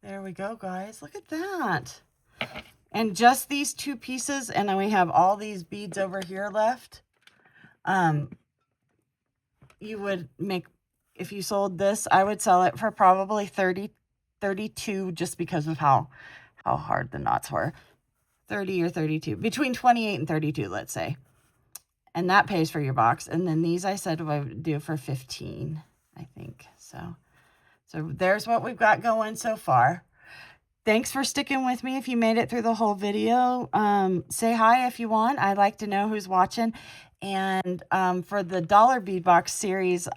There we go, guys. Look at that. And just these two pieces, and then we have all these beads over here left. You would make, if you sold this, I would sell it for probably 32, just because of how hard the knots were. 30 or 32, between 28 and 32, let's say. And that pays for your box. And then these I said I would do for 15, I think. So there's what we've got going so far. Thanks for sticking with me if you made it through the whole video. Say hi if you want. I'd like to know who's watching. And for the dollar bead box series,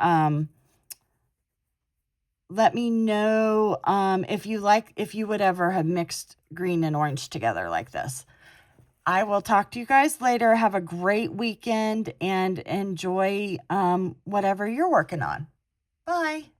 let me know if you would ever have mixed green and orange together like this. I will talk to you guys later. Have a great weekend and enjoy whatever you're working on. Bye.